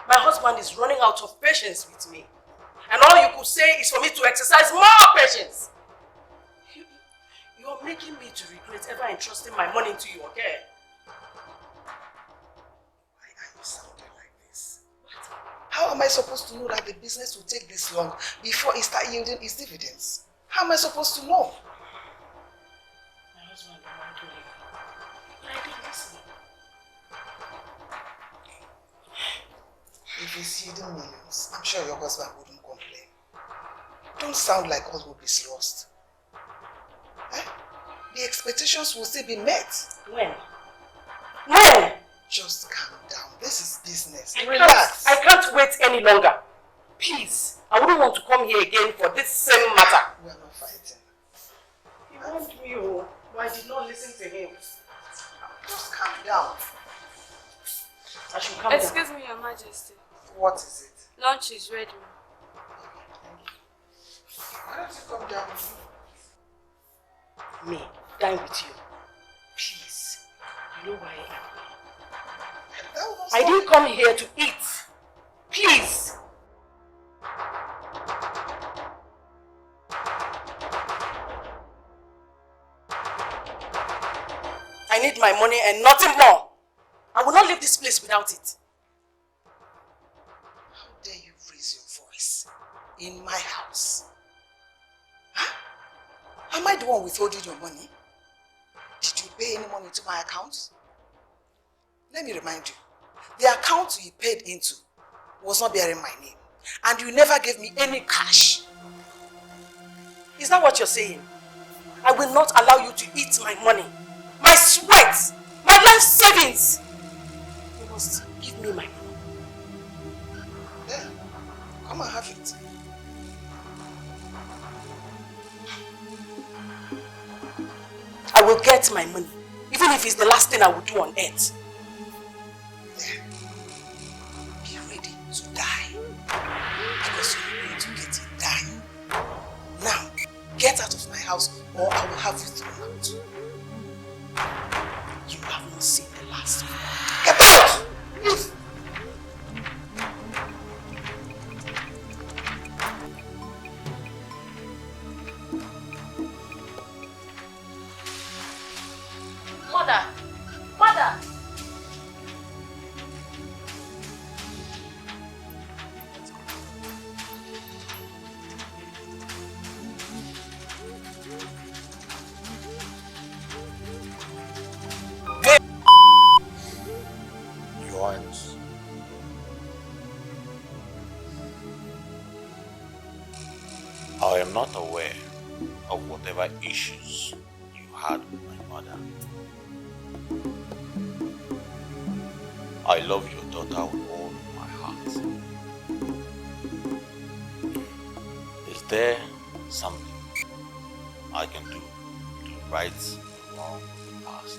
My husband is running out of patience with me. And all you could say is for me to exercise more patience. You're making me to regret ever entrusting my money to you, okay? Why are you sounding like this? How am I supposed to know that the business will take this long before it starts yielding its dividends? How am I supposed to know? My husband won't do it. But I did listen. If it's yielding millions, I'm sure your husband wouldn't complain. Don't sound like all hope is lost. Eh? The expectations will still be met. When? Just calm down. This is business. Relax. I can't wait any longer. Please. I wouldn't want to come here again for this same matter. We are not fighting. He warned me, but I did not listen to him. Just calm down. I should calm down. Excuse me, Your Majesty. What is it? Lunch is ready. Why don't you come down with me? Dine with you. Please. You know why I am here. I didn't come here to eat. Please. I need my money and nothing more. I will not leave this place without it. How dare you raise your voice in my house? Huh? Am I the one withholding your money? Did you pay any money to my account? Let me remind you, the account you paid into was not bearing my name, and you never gave me any cash. Is that what you're saying? I will not allow you to eat my money, my sweat, my life savings. You must give me my money. There, come and have it. I will get my money, even if it's the last thing I will do on earth. There, be ready to die, because you're going to get it dying. Now, get out of my house or I will have you thrown out. You have not seen the last of me. Get out! Please. Mother! Your Highness. I am not aware of whatever issues you had with my mother. I love your daughter with all my heart. Is there something I can do to right the wrong past?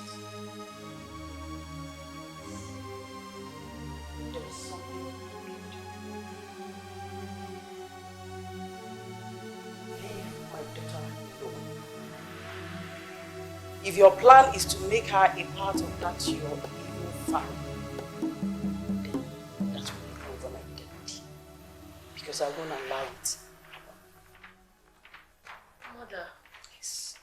There is something you can do. Leave my daughter alone. If your plan is to make her a part of that your evil family, because I won't allow it. Mother. Yes.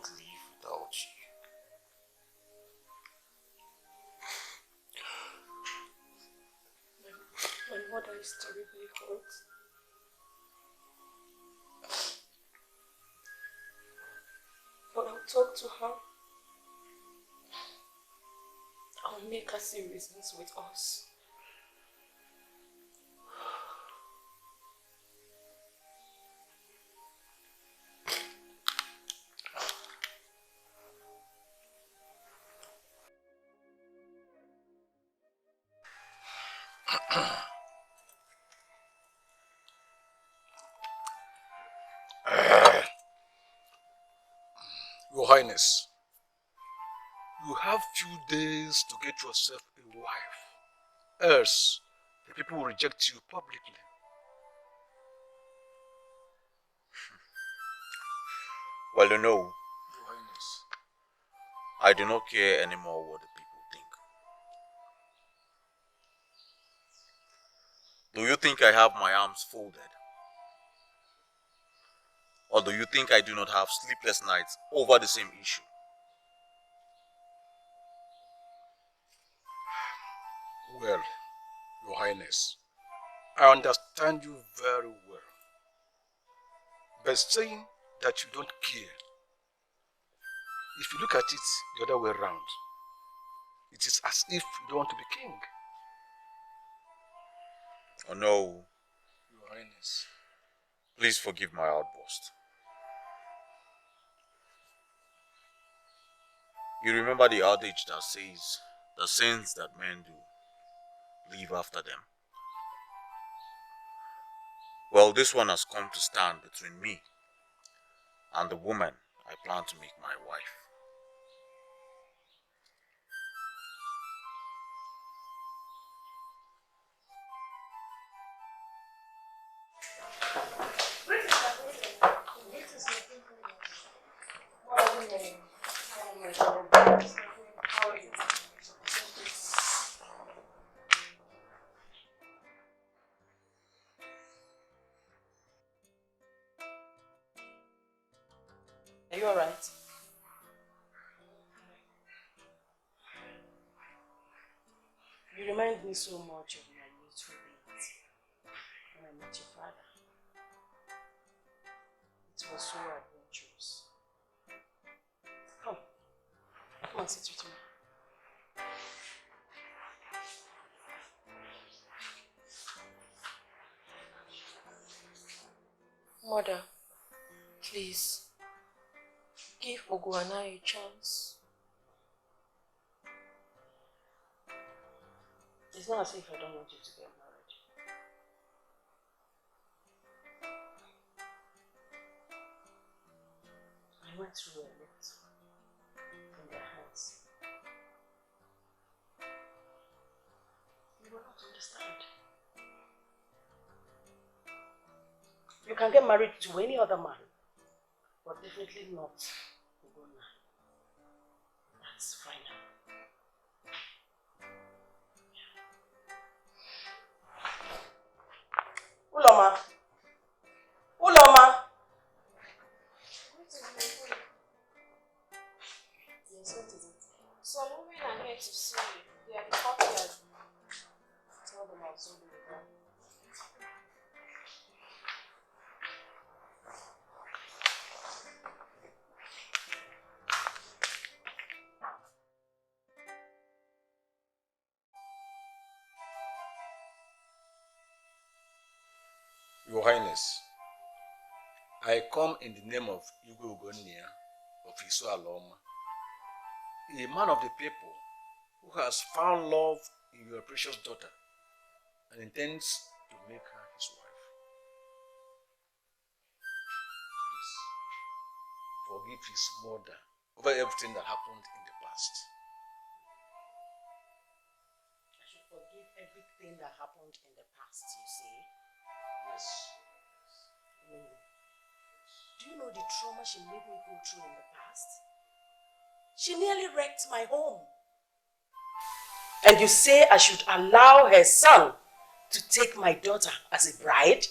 cannot live without you. My mother is terribly hurt. But I'll talk to her. I'll make her see reasons with us. Your Highness, you have few days to get yourself a wife, else the people will reject you publicly. Well, you know, Your Highness, I do not care anymore what the people think. Do you think I have my arms folded? Or do you think I do not have sleepless nights over the same issue? well, Your Highness, I understand you very well. But saying that you don't care, if you look at it the other way around, it is as if you don't want to be king. Oh no. Your Highness. Please forgive my outburst. You remember the adage that says, the sins that men do, leave after them. Well, this one has come to stand between me and the woman I plan to make my wife. Are you alright? You remind me so much of my little days when I met your father. It was so adventurous. Come and sit with me. Mother, please, give Oguana a chance. It's not as if I don't want you to get married. I went through a lot from their hands. You will not understand. You can get married to any other man, but definitely not Oguana. That's final. Uloma. Uloma. Yes, what is it? Some women are here to see you. They are the courtyard. Tell them I'll soon be with them. Your Highness, I come in the name of Igwe Ugonia of Isu Aloma, a man of the people who has found love in your precious daughter and intends to make her his wife. Please, forgive his mother over everything that happened in the past. I should forgive everything that happened in the past, you see? Yes. Do you know the trauma she made me go through in the past? She nearly wrecked my home. And you say I should allow her son to take my daughter as a bride?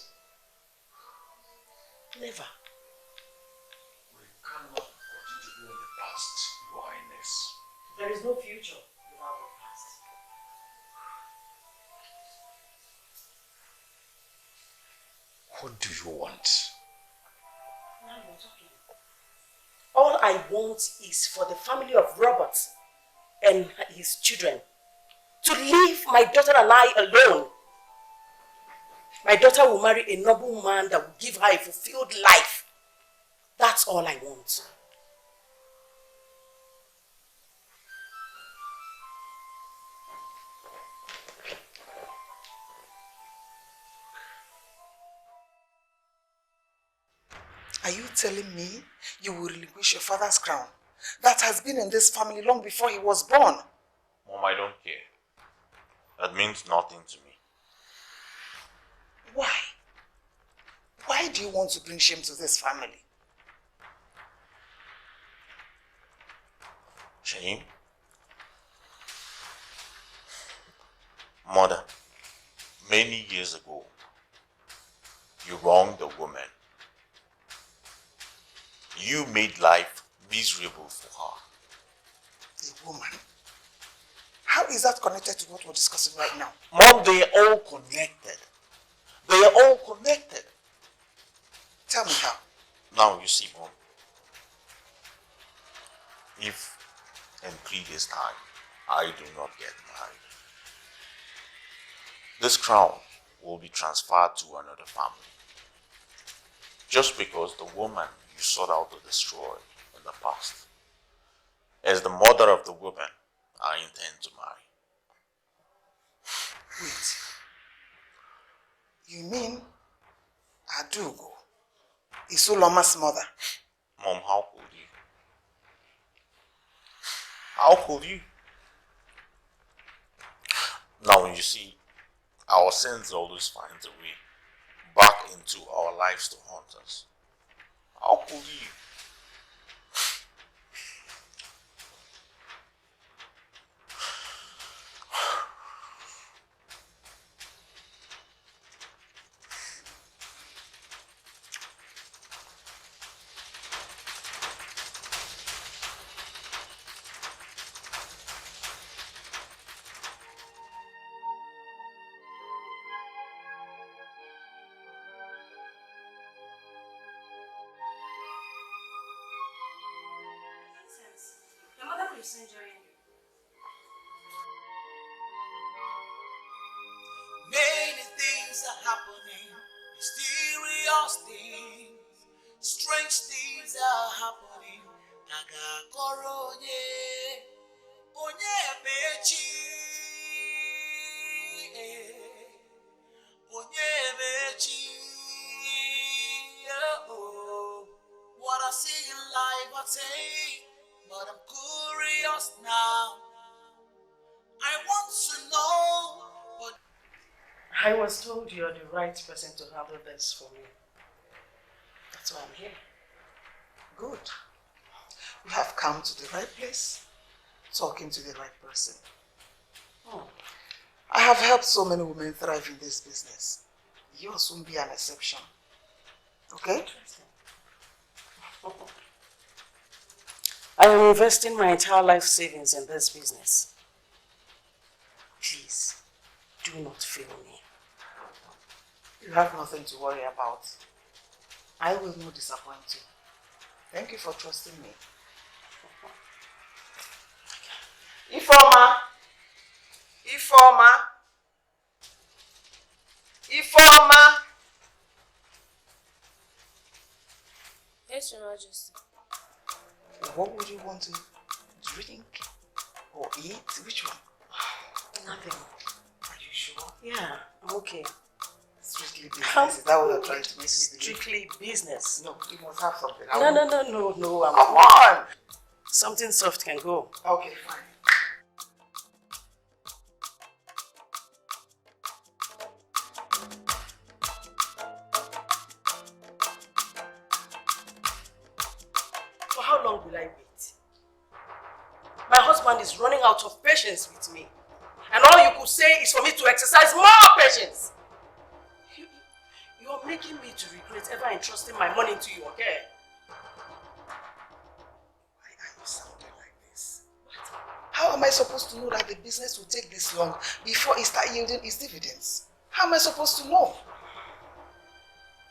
Never. We cannot continue to be past, Your Highness. There is no future without the past. What do you want? Now you're talking. All I want is for the family of Robert and his children to leave my daughter and I alone. My daughter will marry a noble man that will give her a fulfilled life. That's all I want. Are you telling me you will relinquish your father's crown that has been in this family long before he was born? Mom, I don't care. That means nothing to me. Why? Why do you want to bring shame to this family? Shame? Mother, many years ago, you wronged a woman. You made life miserable for her. A woman? How is that connected to what we're discussing right now? Mom, they are all connected. They are all connected. Tell me how. Now you see, Mom. If in 3 days' time I do not get married, this crown will be transferred to another family. Just because the woman you sought out to destroy in the past, as the mother of the woman I intend to marry. Wait. You mean Adugo is Uloma's mother? Mom, how could you? How could you? Now you see, our sins always find a way back into our lives to haunt us. How could you? Many things are happening, mysterious things, strange things are happening. Agakoro onye mechi, onye mechi. Oh, what I see in life I take, but I'm curious now. I want to know, but I was told you're the right person to handle this for me. That's why I'm here. Good. You have come to the right place, talking to the right person. I have helped so many women thrive in this business. Yours won't be an exception. Okay? I am investing my entire life savings in this business. Please, do not fail me. You have nothing to worry about. I will not disappoint you. Thank you for trusting me. Ifeoma! Ifeoma! Ifeoma! Yes, Your Majesty. What would you want to drink or eat? Which one? Nothing. Are you sure? Yeah, I'm okay. Strictly business. Is that what you're trying to make me believe? Strictly business. No, you must have something. No. Come on! Something soft can go. Okay, fine. For how long will I wait? My husband is running out of patience with me. And all you could say is for me to exercise more patience. You are making me to regret ever entrusting my money to you, okay? Why are you am I supposed to know that the business will take this long before it starts yielding its dividends? How am I supposed to know?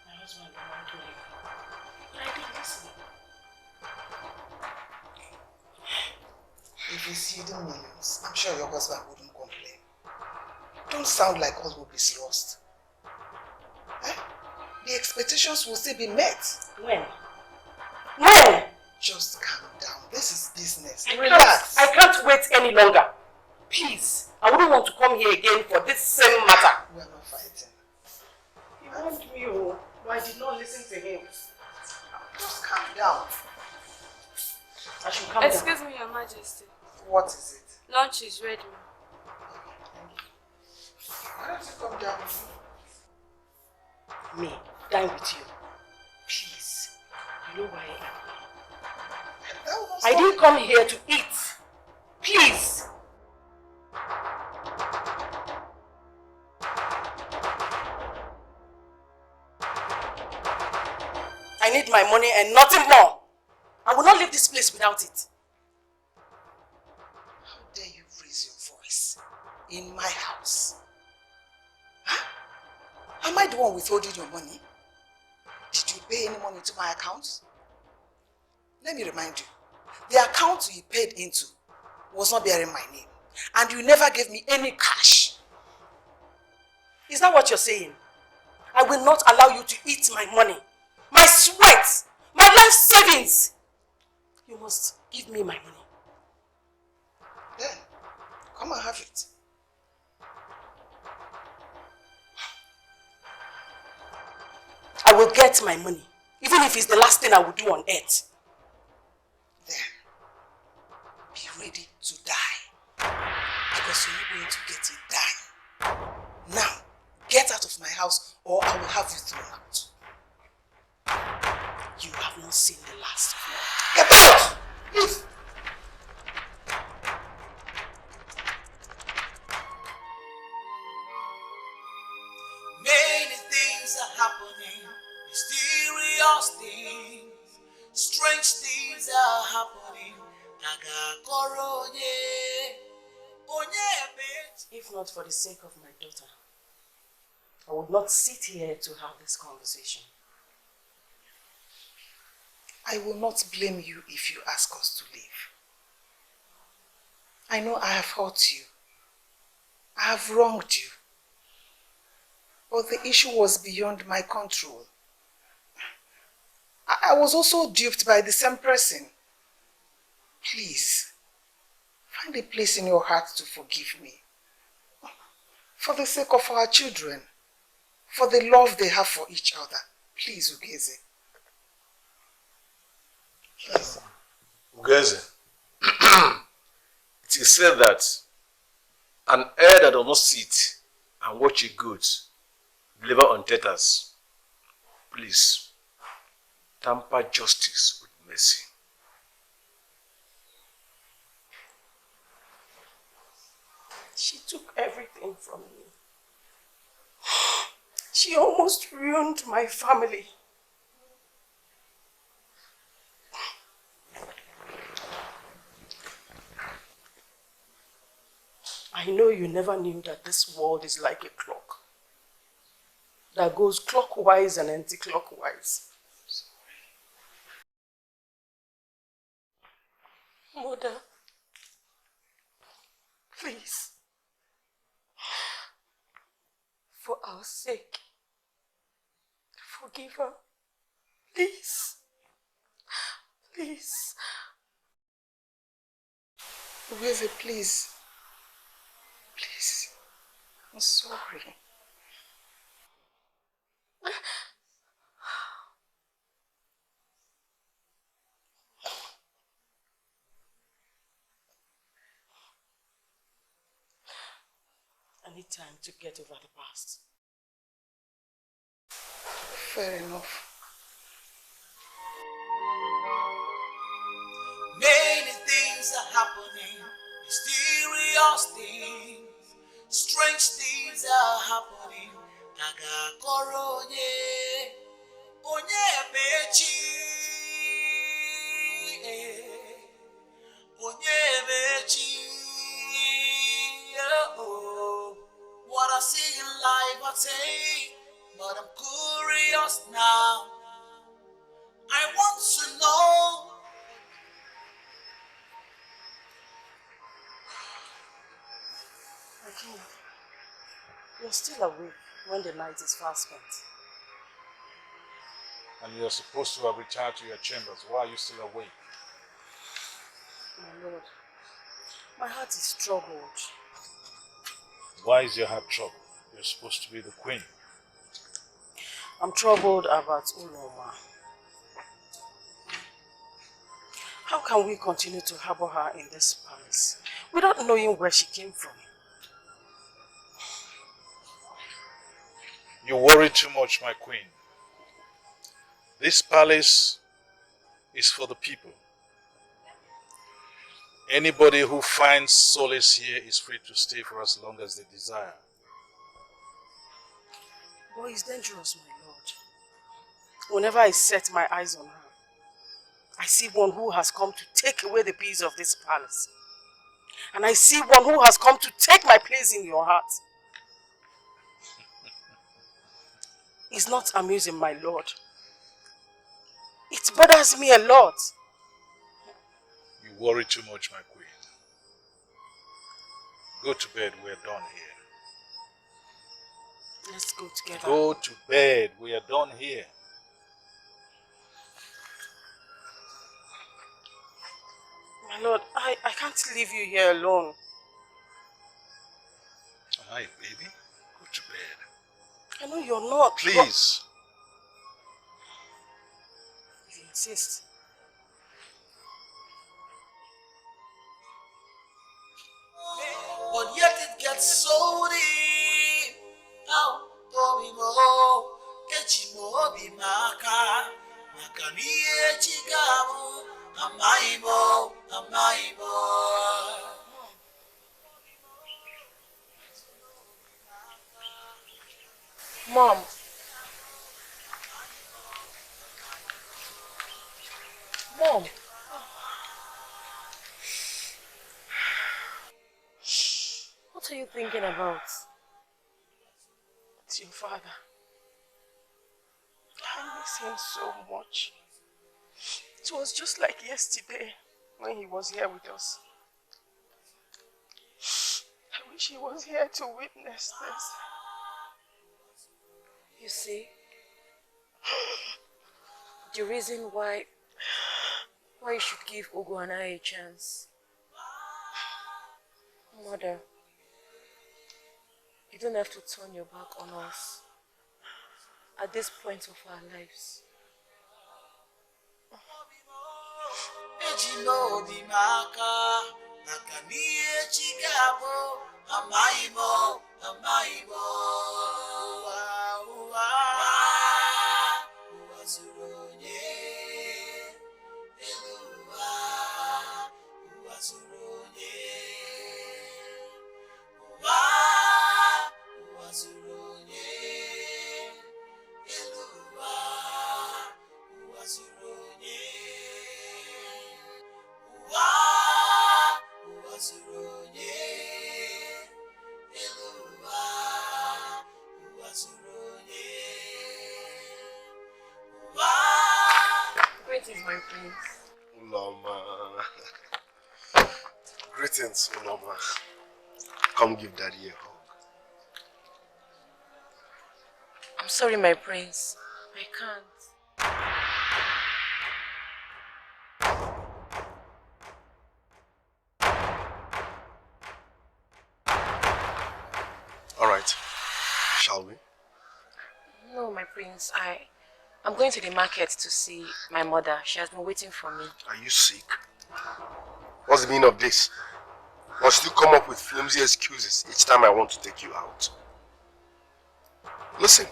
My husband won't do it. I didn't listen. If it's yielding millions, I'm sure your husband wouldn't complain. Don't sound like all hope is lost. Eh? The expectations will still be met. When? When? Just calm down. This is business. Relax. I can't wait any longer. Please. I wouldn't want to come here again for this same matter. We are not fighting. He warned me, but I did not listen to him. Just calm down. I should calm down. Excuse me, Your Majesty. What is it? Lunch is ready. Why don't you come down with me? Me, dine with you. Please. You know why I am here. I didn't come here to eat. Please. I need my money and nothing more. I will not leave this place without it. How dare you raise your voice in my house? Huh? Am I the one withholding your money? Did you pay any money to my account? Let me remind you, the account you paid into was not bearing my name, and you never gave me any cash. Is that what you're saying? I will not allow you to eat my money, my sweat, my life savings. You must give me my money. Then, come and have it. I will get my money, even if it's the last thing I will do on earth. Then, be ready to die, because you're not going to get a dime. Now, get out of my house or I will have you thrown out. You have not seen the last of me. Get out! Leave! Many things are happening, mysterious things, strange things are happening. If not for the sake of my daughter, I would not sit here to have this conversation. I will not blame you if you ask us to leave. I know I have hurt you. I have wronged you. But the issue was beyond my control. I was also duped by the same person. Please, find a place in your heart to forgive me. For the sake of our children. For the love they have for each other. Please, Ugeze. Please. Ugeze, it is said that an heir that does not sit and watch a goat deliver on tatters. Please, tamper justice with mercy. She took everything from me. She almost ruined my family. I know you never knew that this world is like a clock that goes clockwise and anti-clockwise. Mother, please, for our sake, forgive her. Please. Please. Ugeze, please. Please. I'm sorry. I need time to get over the past. Fair enough. Many things are happening, mysterious things, strange things are happening. Onye mechi, onye mechi. I'm curious now. I want to know. Again, you're still awake when the night is fast spent. And you're supposed to have retired to your chambers. Why are you still awake? My lord, my heart is troubled. Why is your heart troubled? You're supposed to be the queen. I'm troubled about Uloma. How can we continue to harbor her in this palace without knowing where she came from? You worry too much, my queen. This palace is for the people. Anybody who finds solace here is free to stay for as long as they desire. But it's dangerous, my lord. Whenever I set my eyes on her, I see one who has come to take away the peace of this palace. And I see one who has come to take my place in your heart. It's not amusing, my lord. It bothers me a lot. You worry too much, my queen. Go to bed, we're done here. Let's go together. Go to bed, we are done here. My lord, I can't leave you here alone. Alright, baby. Go to bed. I know you're not. Please. If you insist. But yet it gets so deep. Now, Tomimo, Echimo, Bimaka, Makani, Chigamu, Amaimo, Amaimo. Mom. Mom. What are you thinking about? It's your father. I miss him so much. It was just like yesterday when he was here with us. I wish he was here to witness this. You see, the reason why you should give Ugo and I a chance. Mother, you don't have to turn your back on us at this point of our lives. Ejino Dimaka, Nakani, Chigabo, Amaimo, Amaimo. Greetings, my prince. Uloma. Greetings, Uloma. Come give Daddy a hug. I'm sorry, my prince. I can't. All right. Shall we? No, my prince. I'm going to the market to see my mother. She has been waiting for me. Are you sick? What's the meaning of this? Must you come up with flimsy excuses each time I want to take you out? Listen,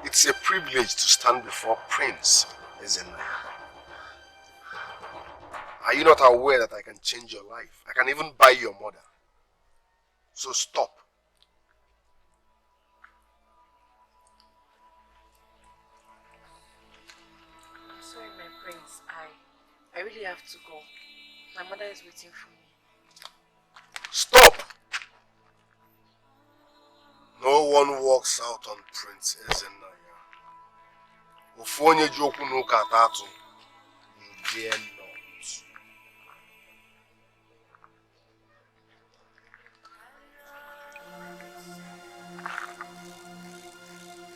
it's a privilege to stand before Prince Ezenaya. Are you not aware that I can change your life? I can even buy your mother. So stop. I'm sorry, my prince. I really have to go. My mother is waiting for me. Stop! No one walks out on Prince Ezenaya. Ufonye joku no katatu. Dare not.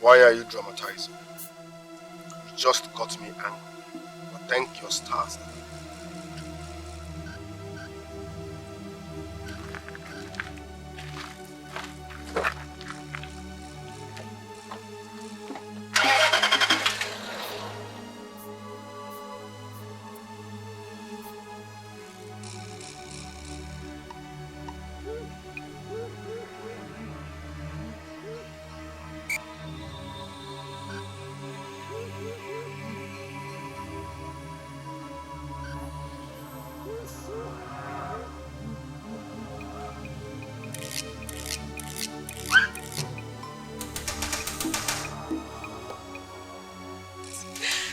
Why are you dramatizing? You just got me angry. But thank your stars.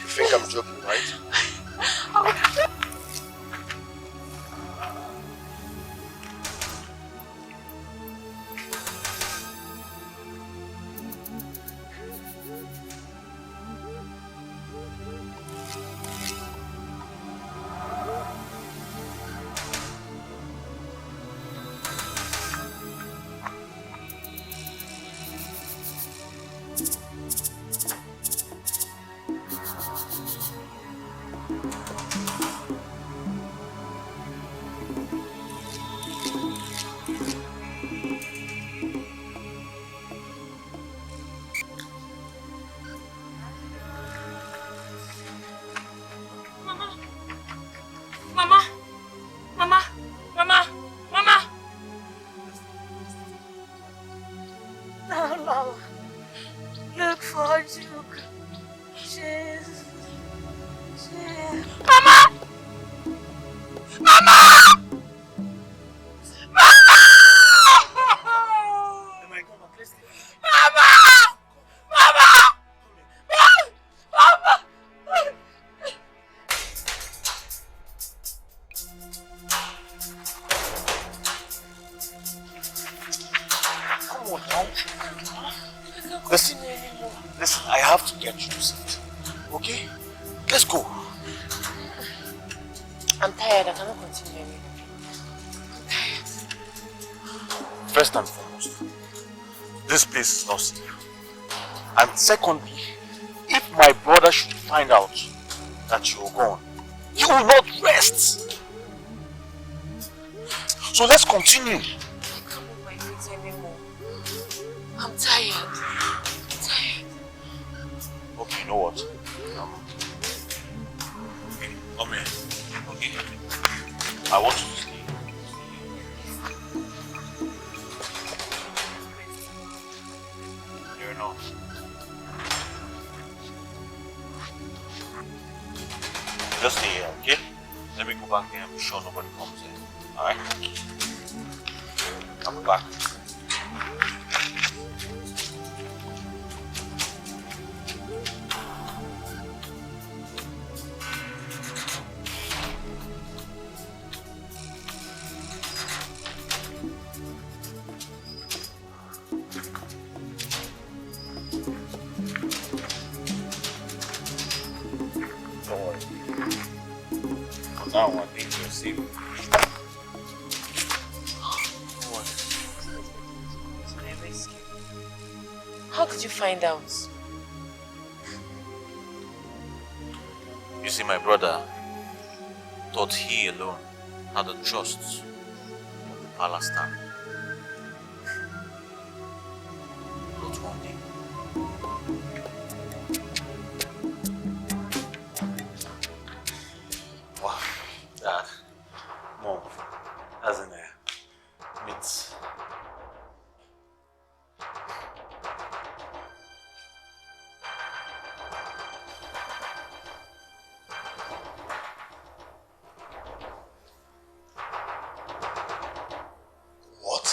You think I'm joking, right? Listen, I have to get you to sleep. Okay? Let's go. I'm tired, I cannot continue anymore. I'm tired. First and foremost, this place is not safe. And secondly, if my brother should find out that you're gone, he will not rest. So let's continue. I can't move my feet anymore. I'm tired. I'm tired. Okay, you know what? Come here. Okay? I want you to stay. You're not. Just stay here, okay? Let me go back there and be sure nobody comes in. Alright? I'll be back. Don't worry. For now, I think you're safe. How did you find out? You see, my brother thought he alone had the trust of the palace staff. But one day, wow, Dad, Mom, as in meet. What?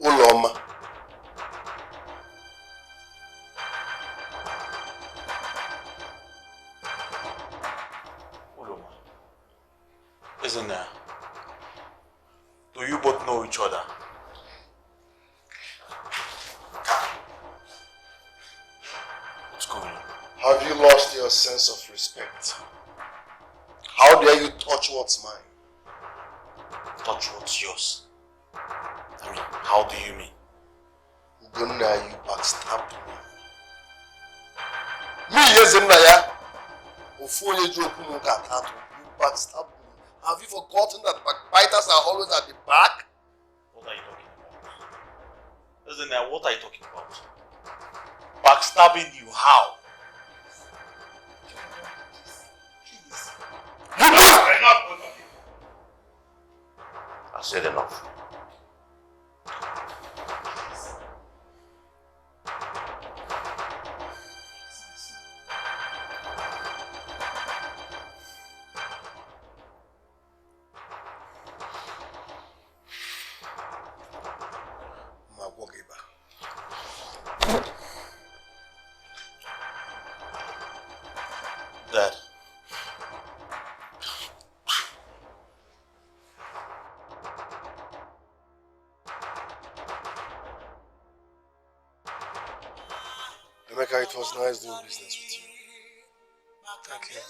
Uloma. Uloma, isn't there? Do you both know each other? Have you lost your sense of respect? How dare you touch what's mine? Touch what's yours? I mean, how do you mean? Ugonna, you backstabbed me. Me, Yezemnaya. Ofonye Jokuno Katatu, you backstabbed me. Have you forgotten that backbiters are always at the back? What are you talking about? Listen now, what are you talking about? Backstabbing you, how? Enough! I said enough. Dad. Emeka, it was nice doing business with you. Thank you.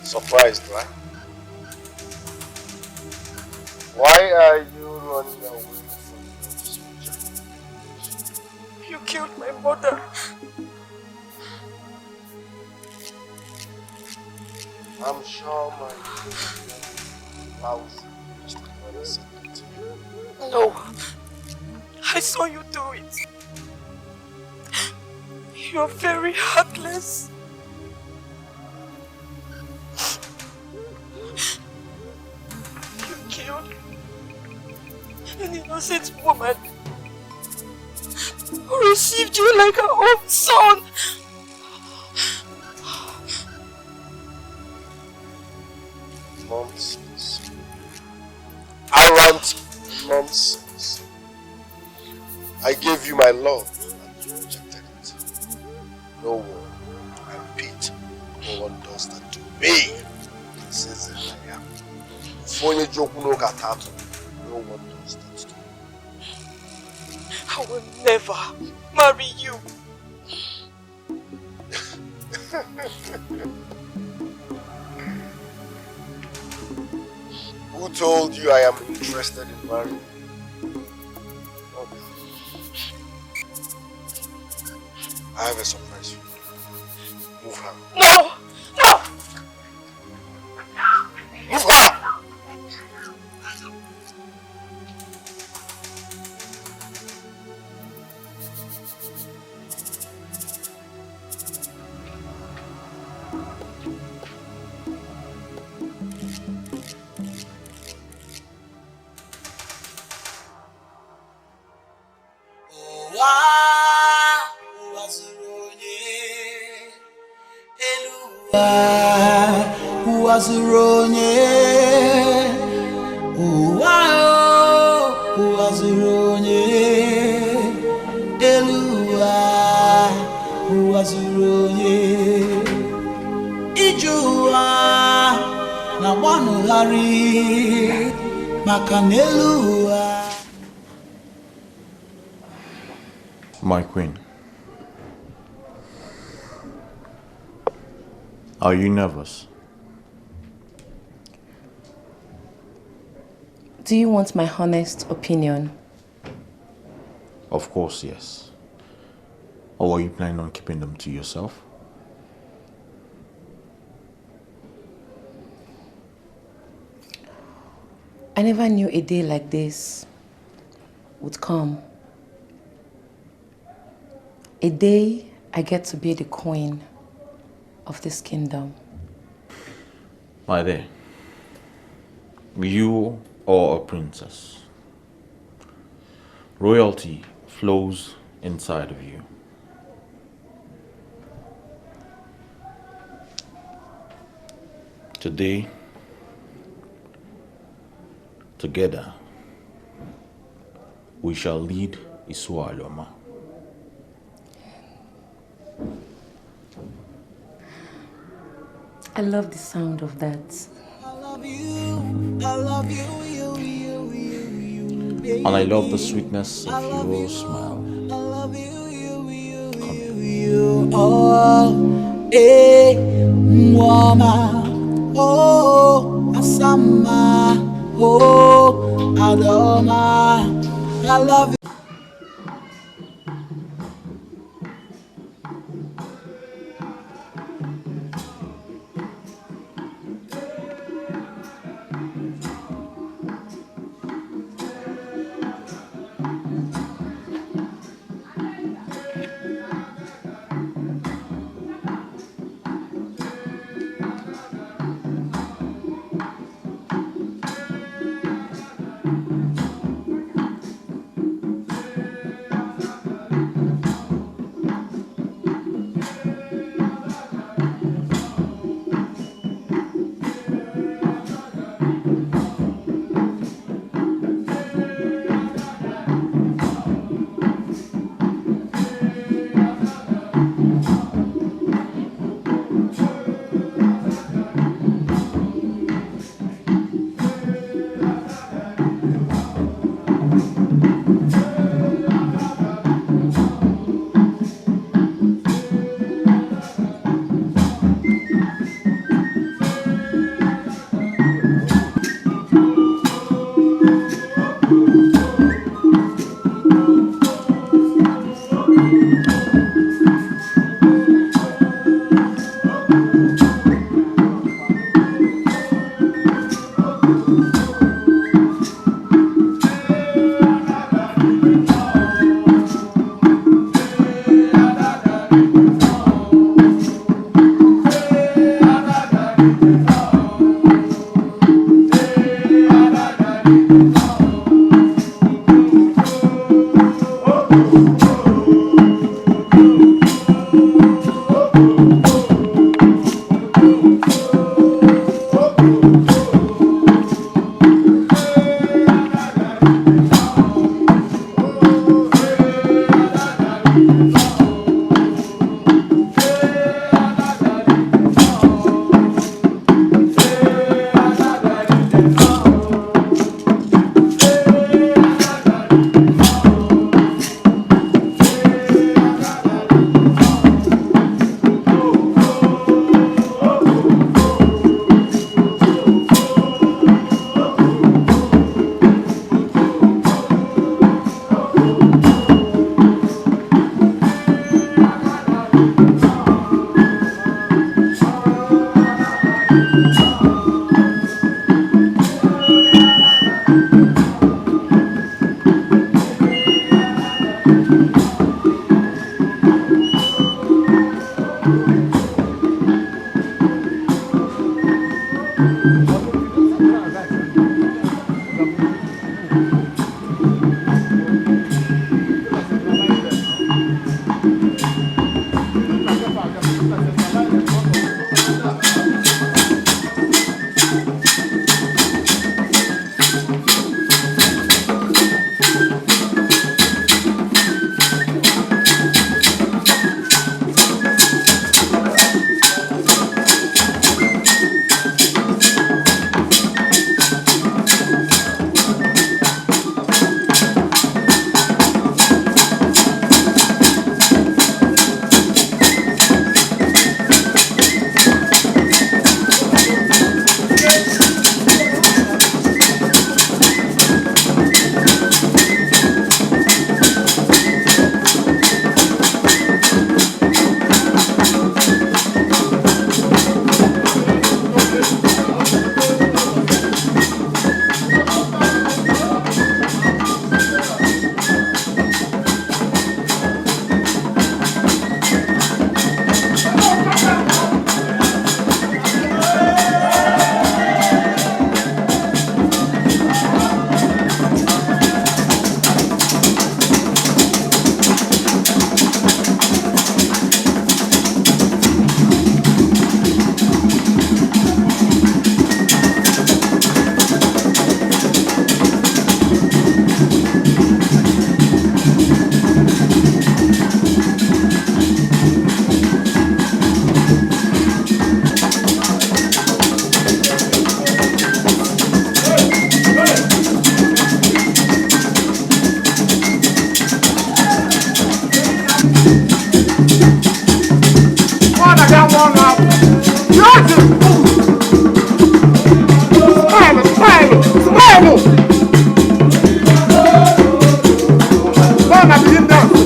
Surprised, right? Why are you running away from your soldier? You killed my mother. I'm sure my lousy mother said that to you. No. I saw you do it. You're very heartless. You killed an innocent woman who received you like her own son. Nonsense. Arrant nonsense. I gave you my love and you rejected it. No one, I repeat, no one does that to me. Princess Naya. Fonye Jokuno Katatu. No one does that to me. I will never marry you. Who told you I am interested in marrying? Okay. I have a surprise for you. Move her. No! No! Move her! My queen, are you nervous? Do you want my honest opinion? Of course, yes. Or are you planning on keeping them to yourself? I never knew a day like this would come. A day I get to be the queen of this kingdom. My dear, you are a princess. Royalty flows inside of you. Today, together, we shall lead Isualoma. I love the sound of that. And I love the sweetness of your smile. Oh, eh, Mwama, oh, Asama, oh, Adoma, I love you.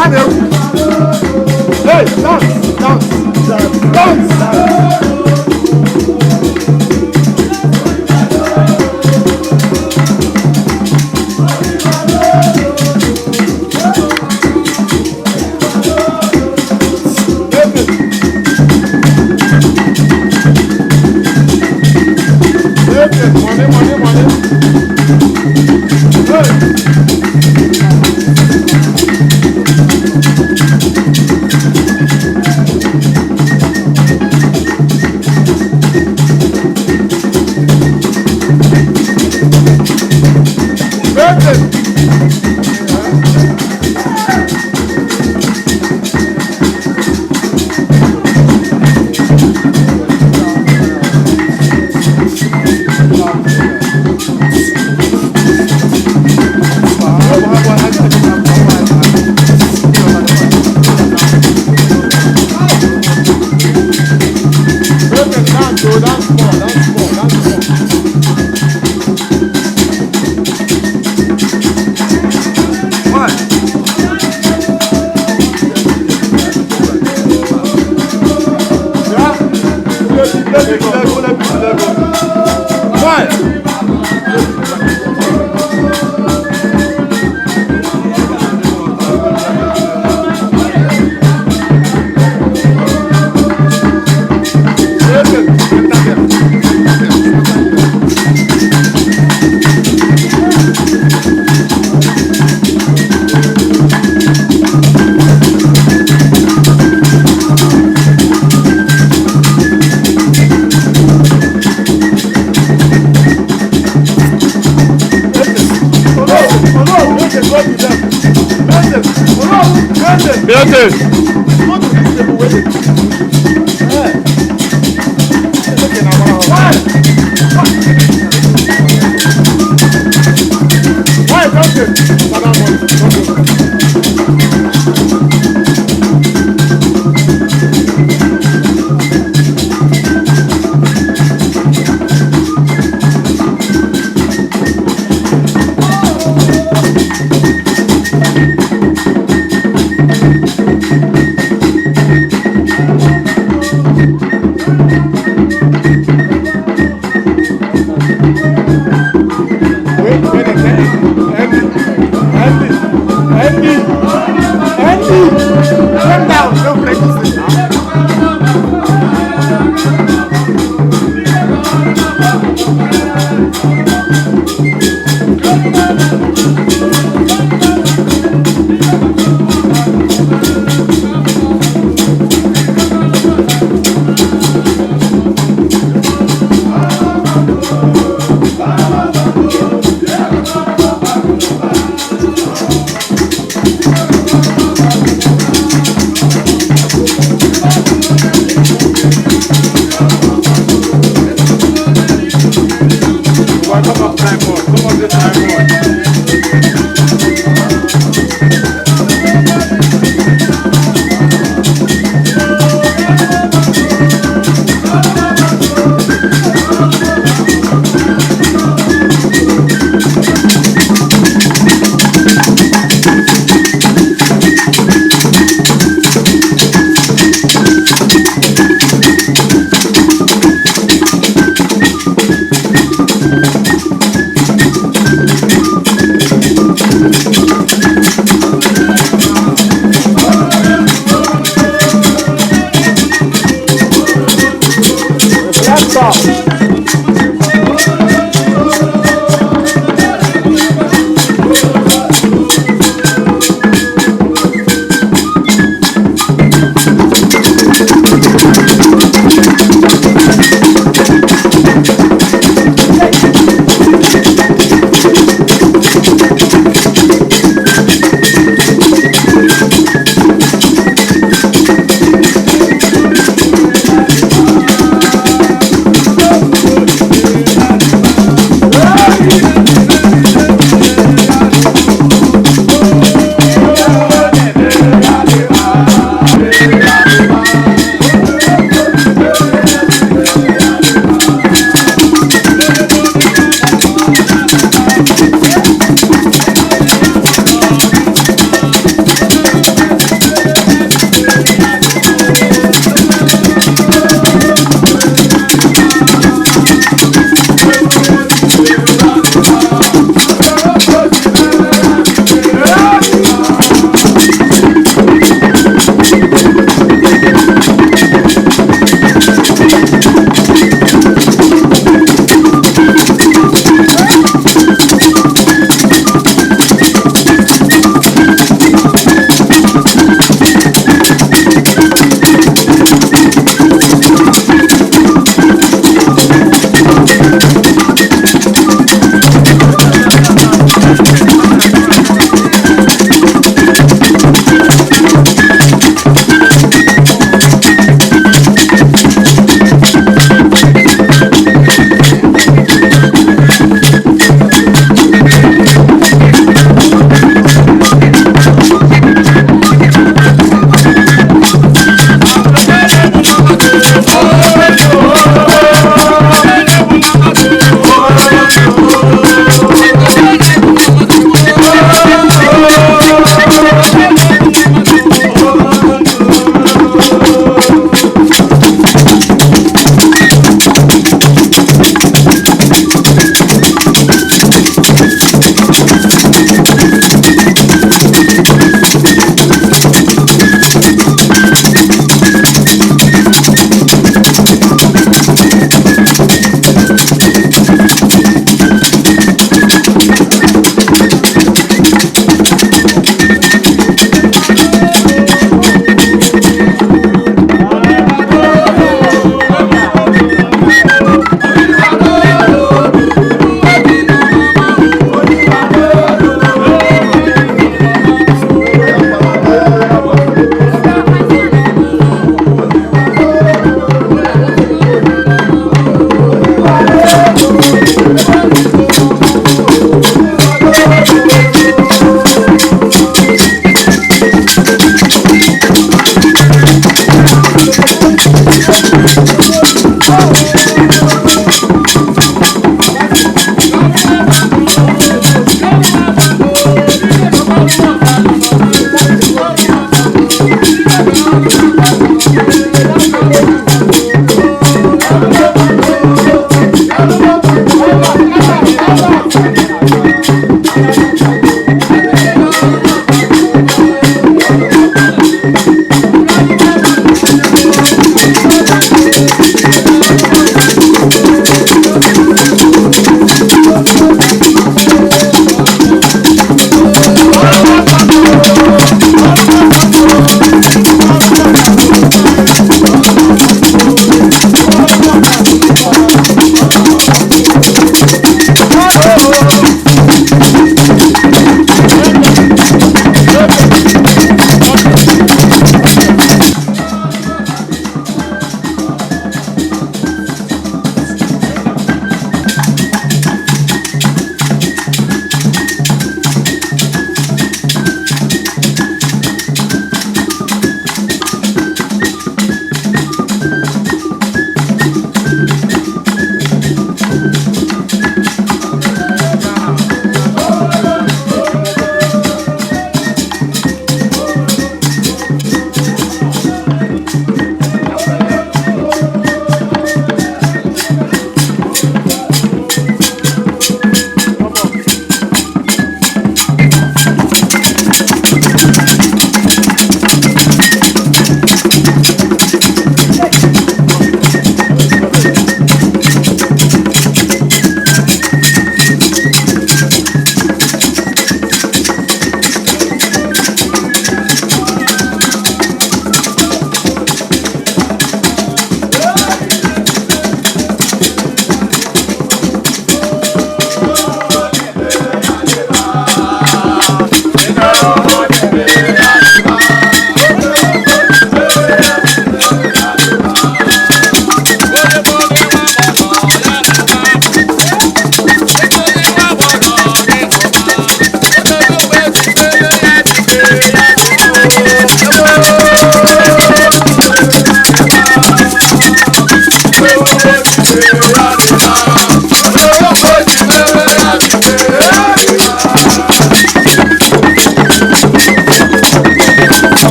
Hey, dance, dance, dance, dance.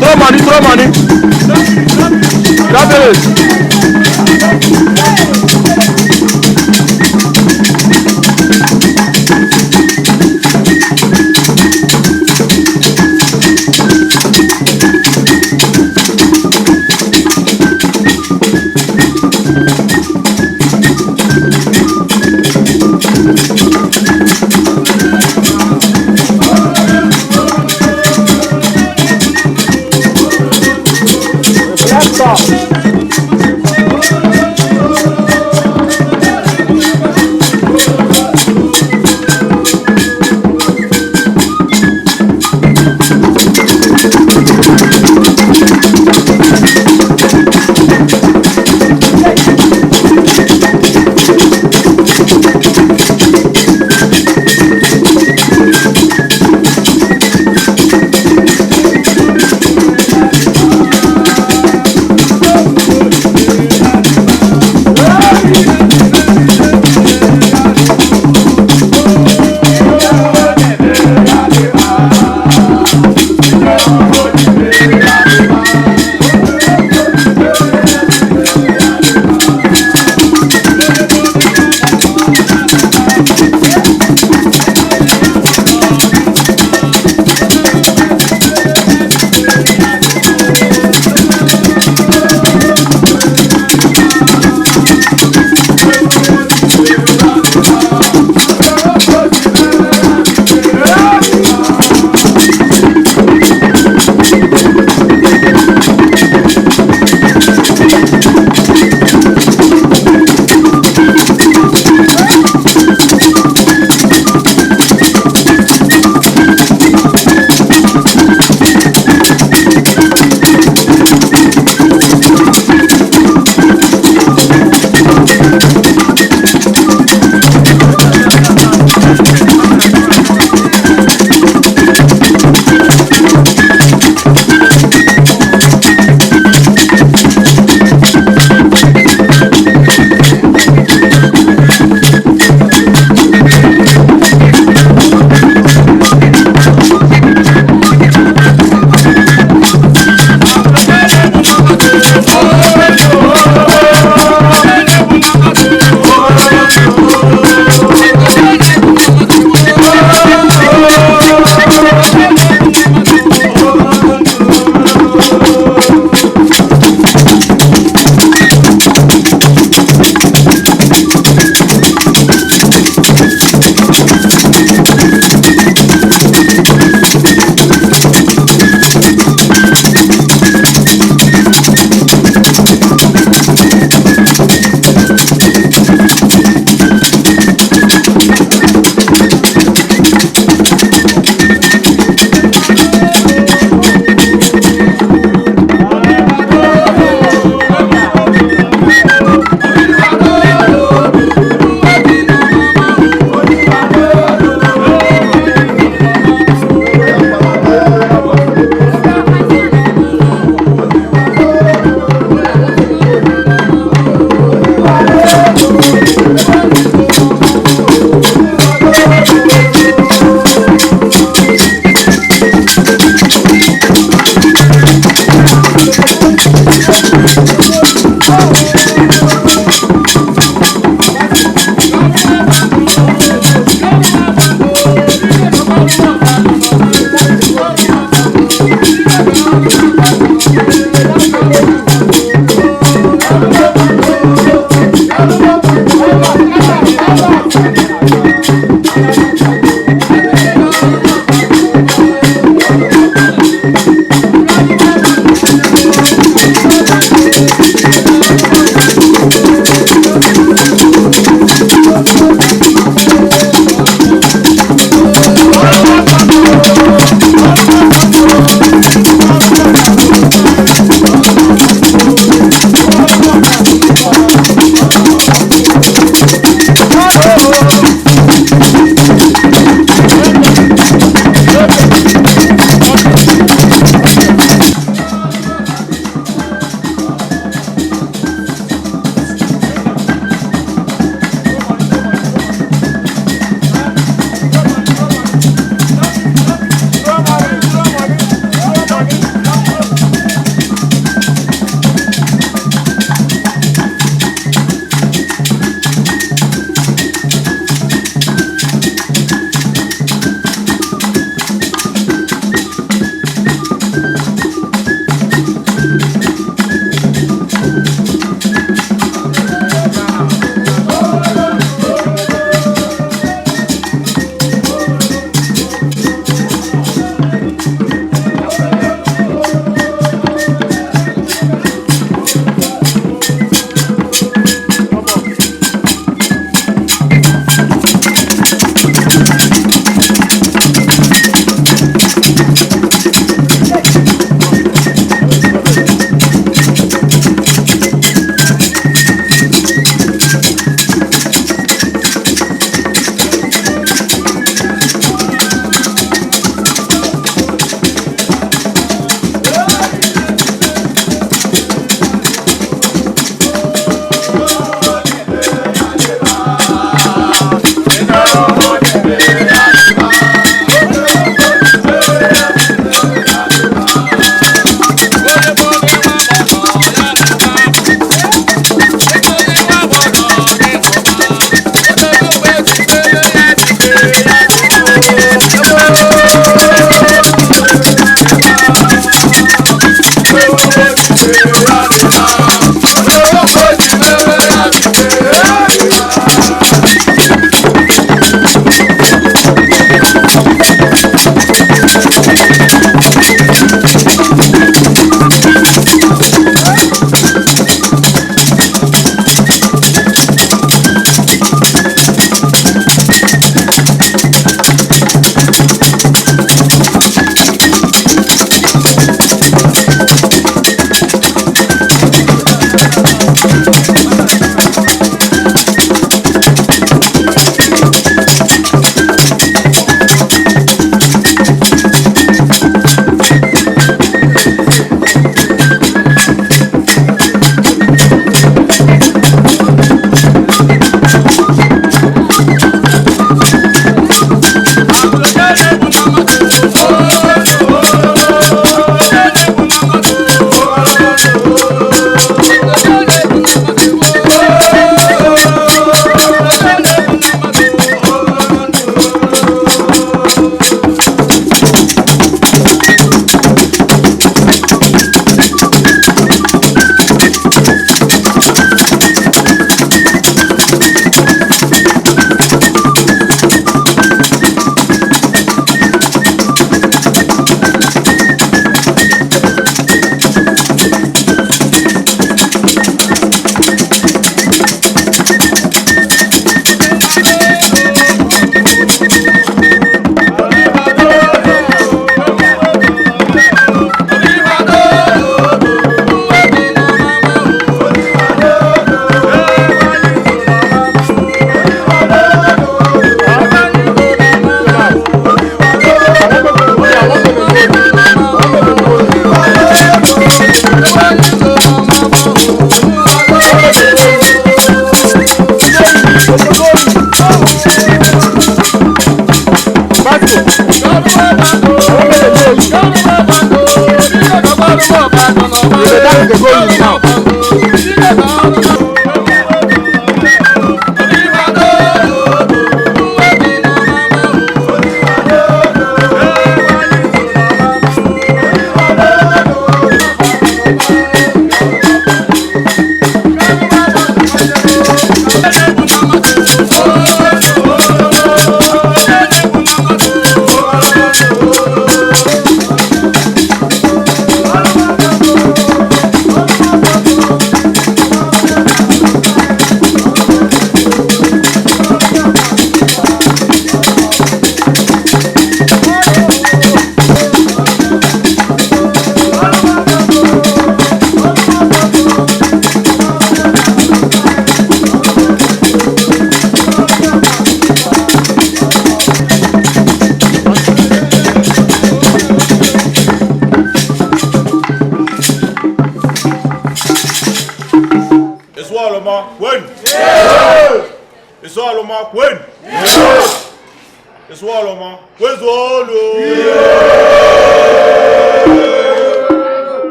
Throw money. Throw money. Grab it.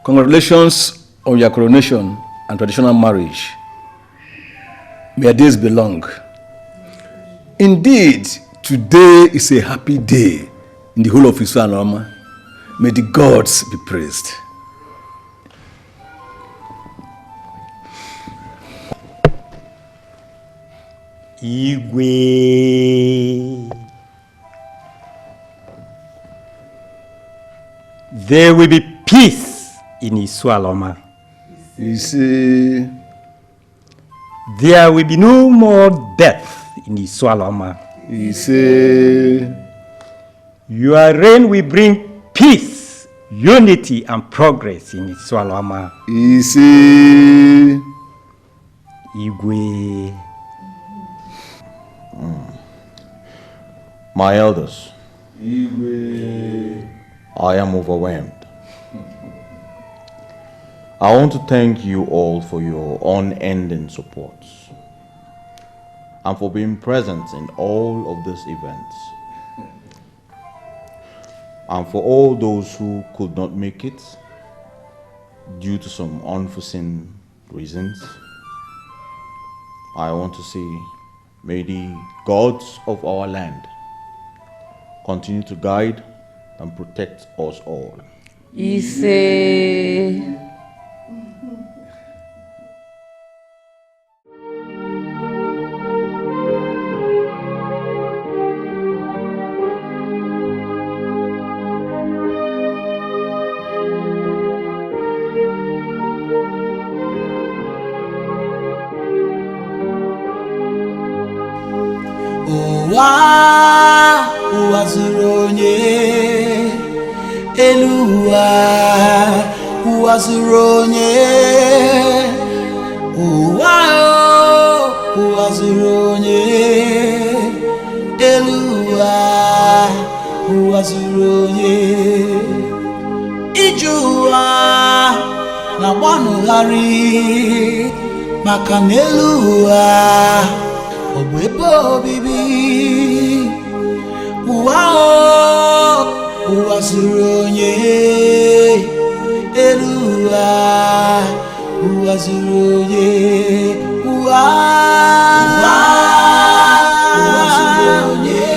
Congratulations on your coronation and traditional marriage. May days be long. Indeed, today is a happy day in the whole of Israel. May the gods be praised. Igwe. There will be peace in Isualoma. You see, there will be no more death in Isualoma. You see, your reign will bring peace, unity, and progress in Isualoma. You see, Igwe. My elders, Igwe. I am overwhelmed. I want to thank you all for your unending support and for being present in all of these events. And for all those who could not make it due to some unforeseen reasons, I want to say, may the gods of our land continue to guide and protect us all. Ise. Ụwa zuru onye elu ụwa zuru onye ụwa zuru onye elu ụwa zuru onye ije ụwa na-agbanụgharị maka n'elu ụwa ọ bụ ebe obibi ụwa zuru onye elu ụwa zuru onye ụwa zuru onye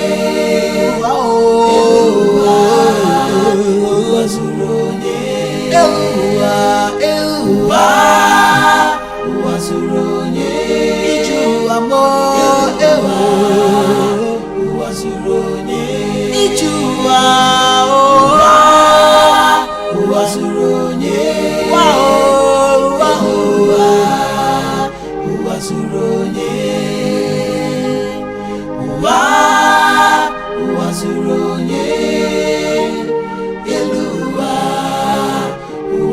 ụwa zuru onye ụwa zuru onye ije ụwa mọ ụwa zuru onye ije ụwa ụwa zuru onye ụwa zuru onye ụwa zuru onye elu ụwa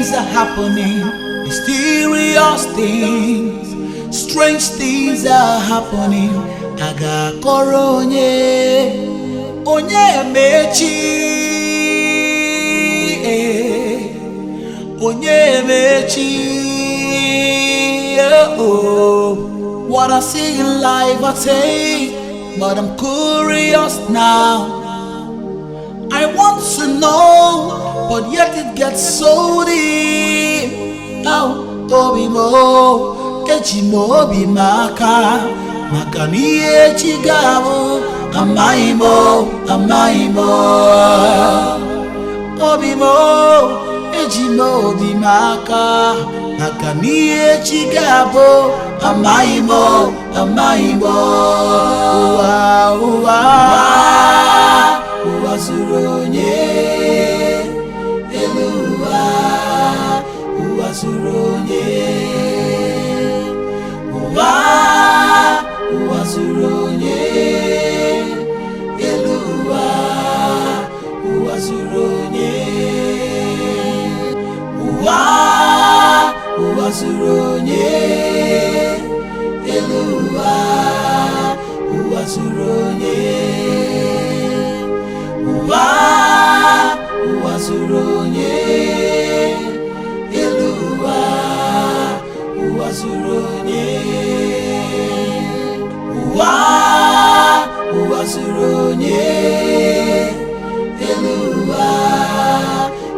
things are happening, mysterious things, strange things are happening. Aga koro onye mechi, onye mechi. Oh, what I see in life I take, but I'm curious now. I want to know, but yet it gets so deep. Now, Obimo, Kechimo, Obimaka, Makani, Chigabo, Amaimo, Obimo, Ejimo, Obimaka, Makani, Chigabo, Amaimo, Uwazuronye Eluwa Uwazuronye Uwazuronye Eluwa Uwazuronye Uwazuronye Eluwa Uwazuronye Uwazuronye Eluwa Uwazuronye Uwazuronye Eluwa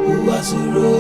Uwazuronye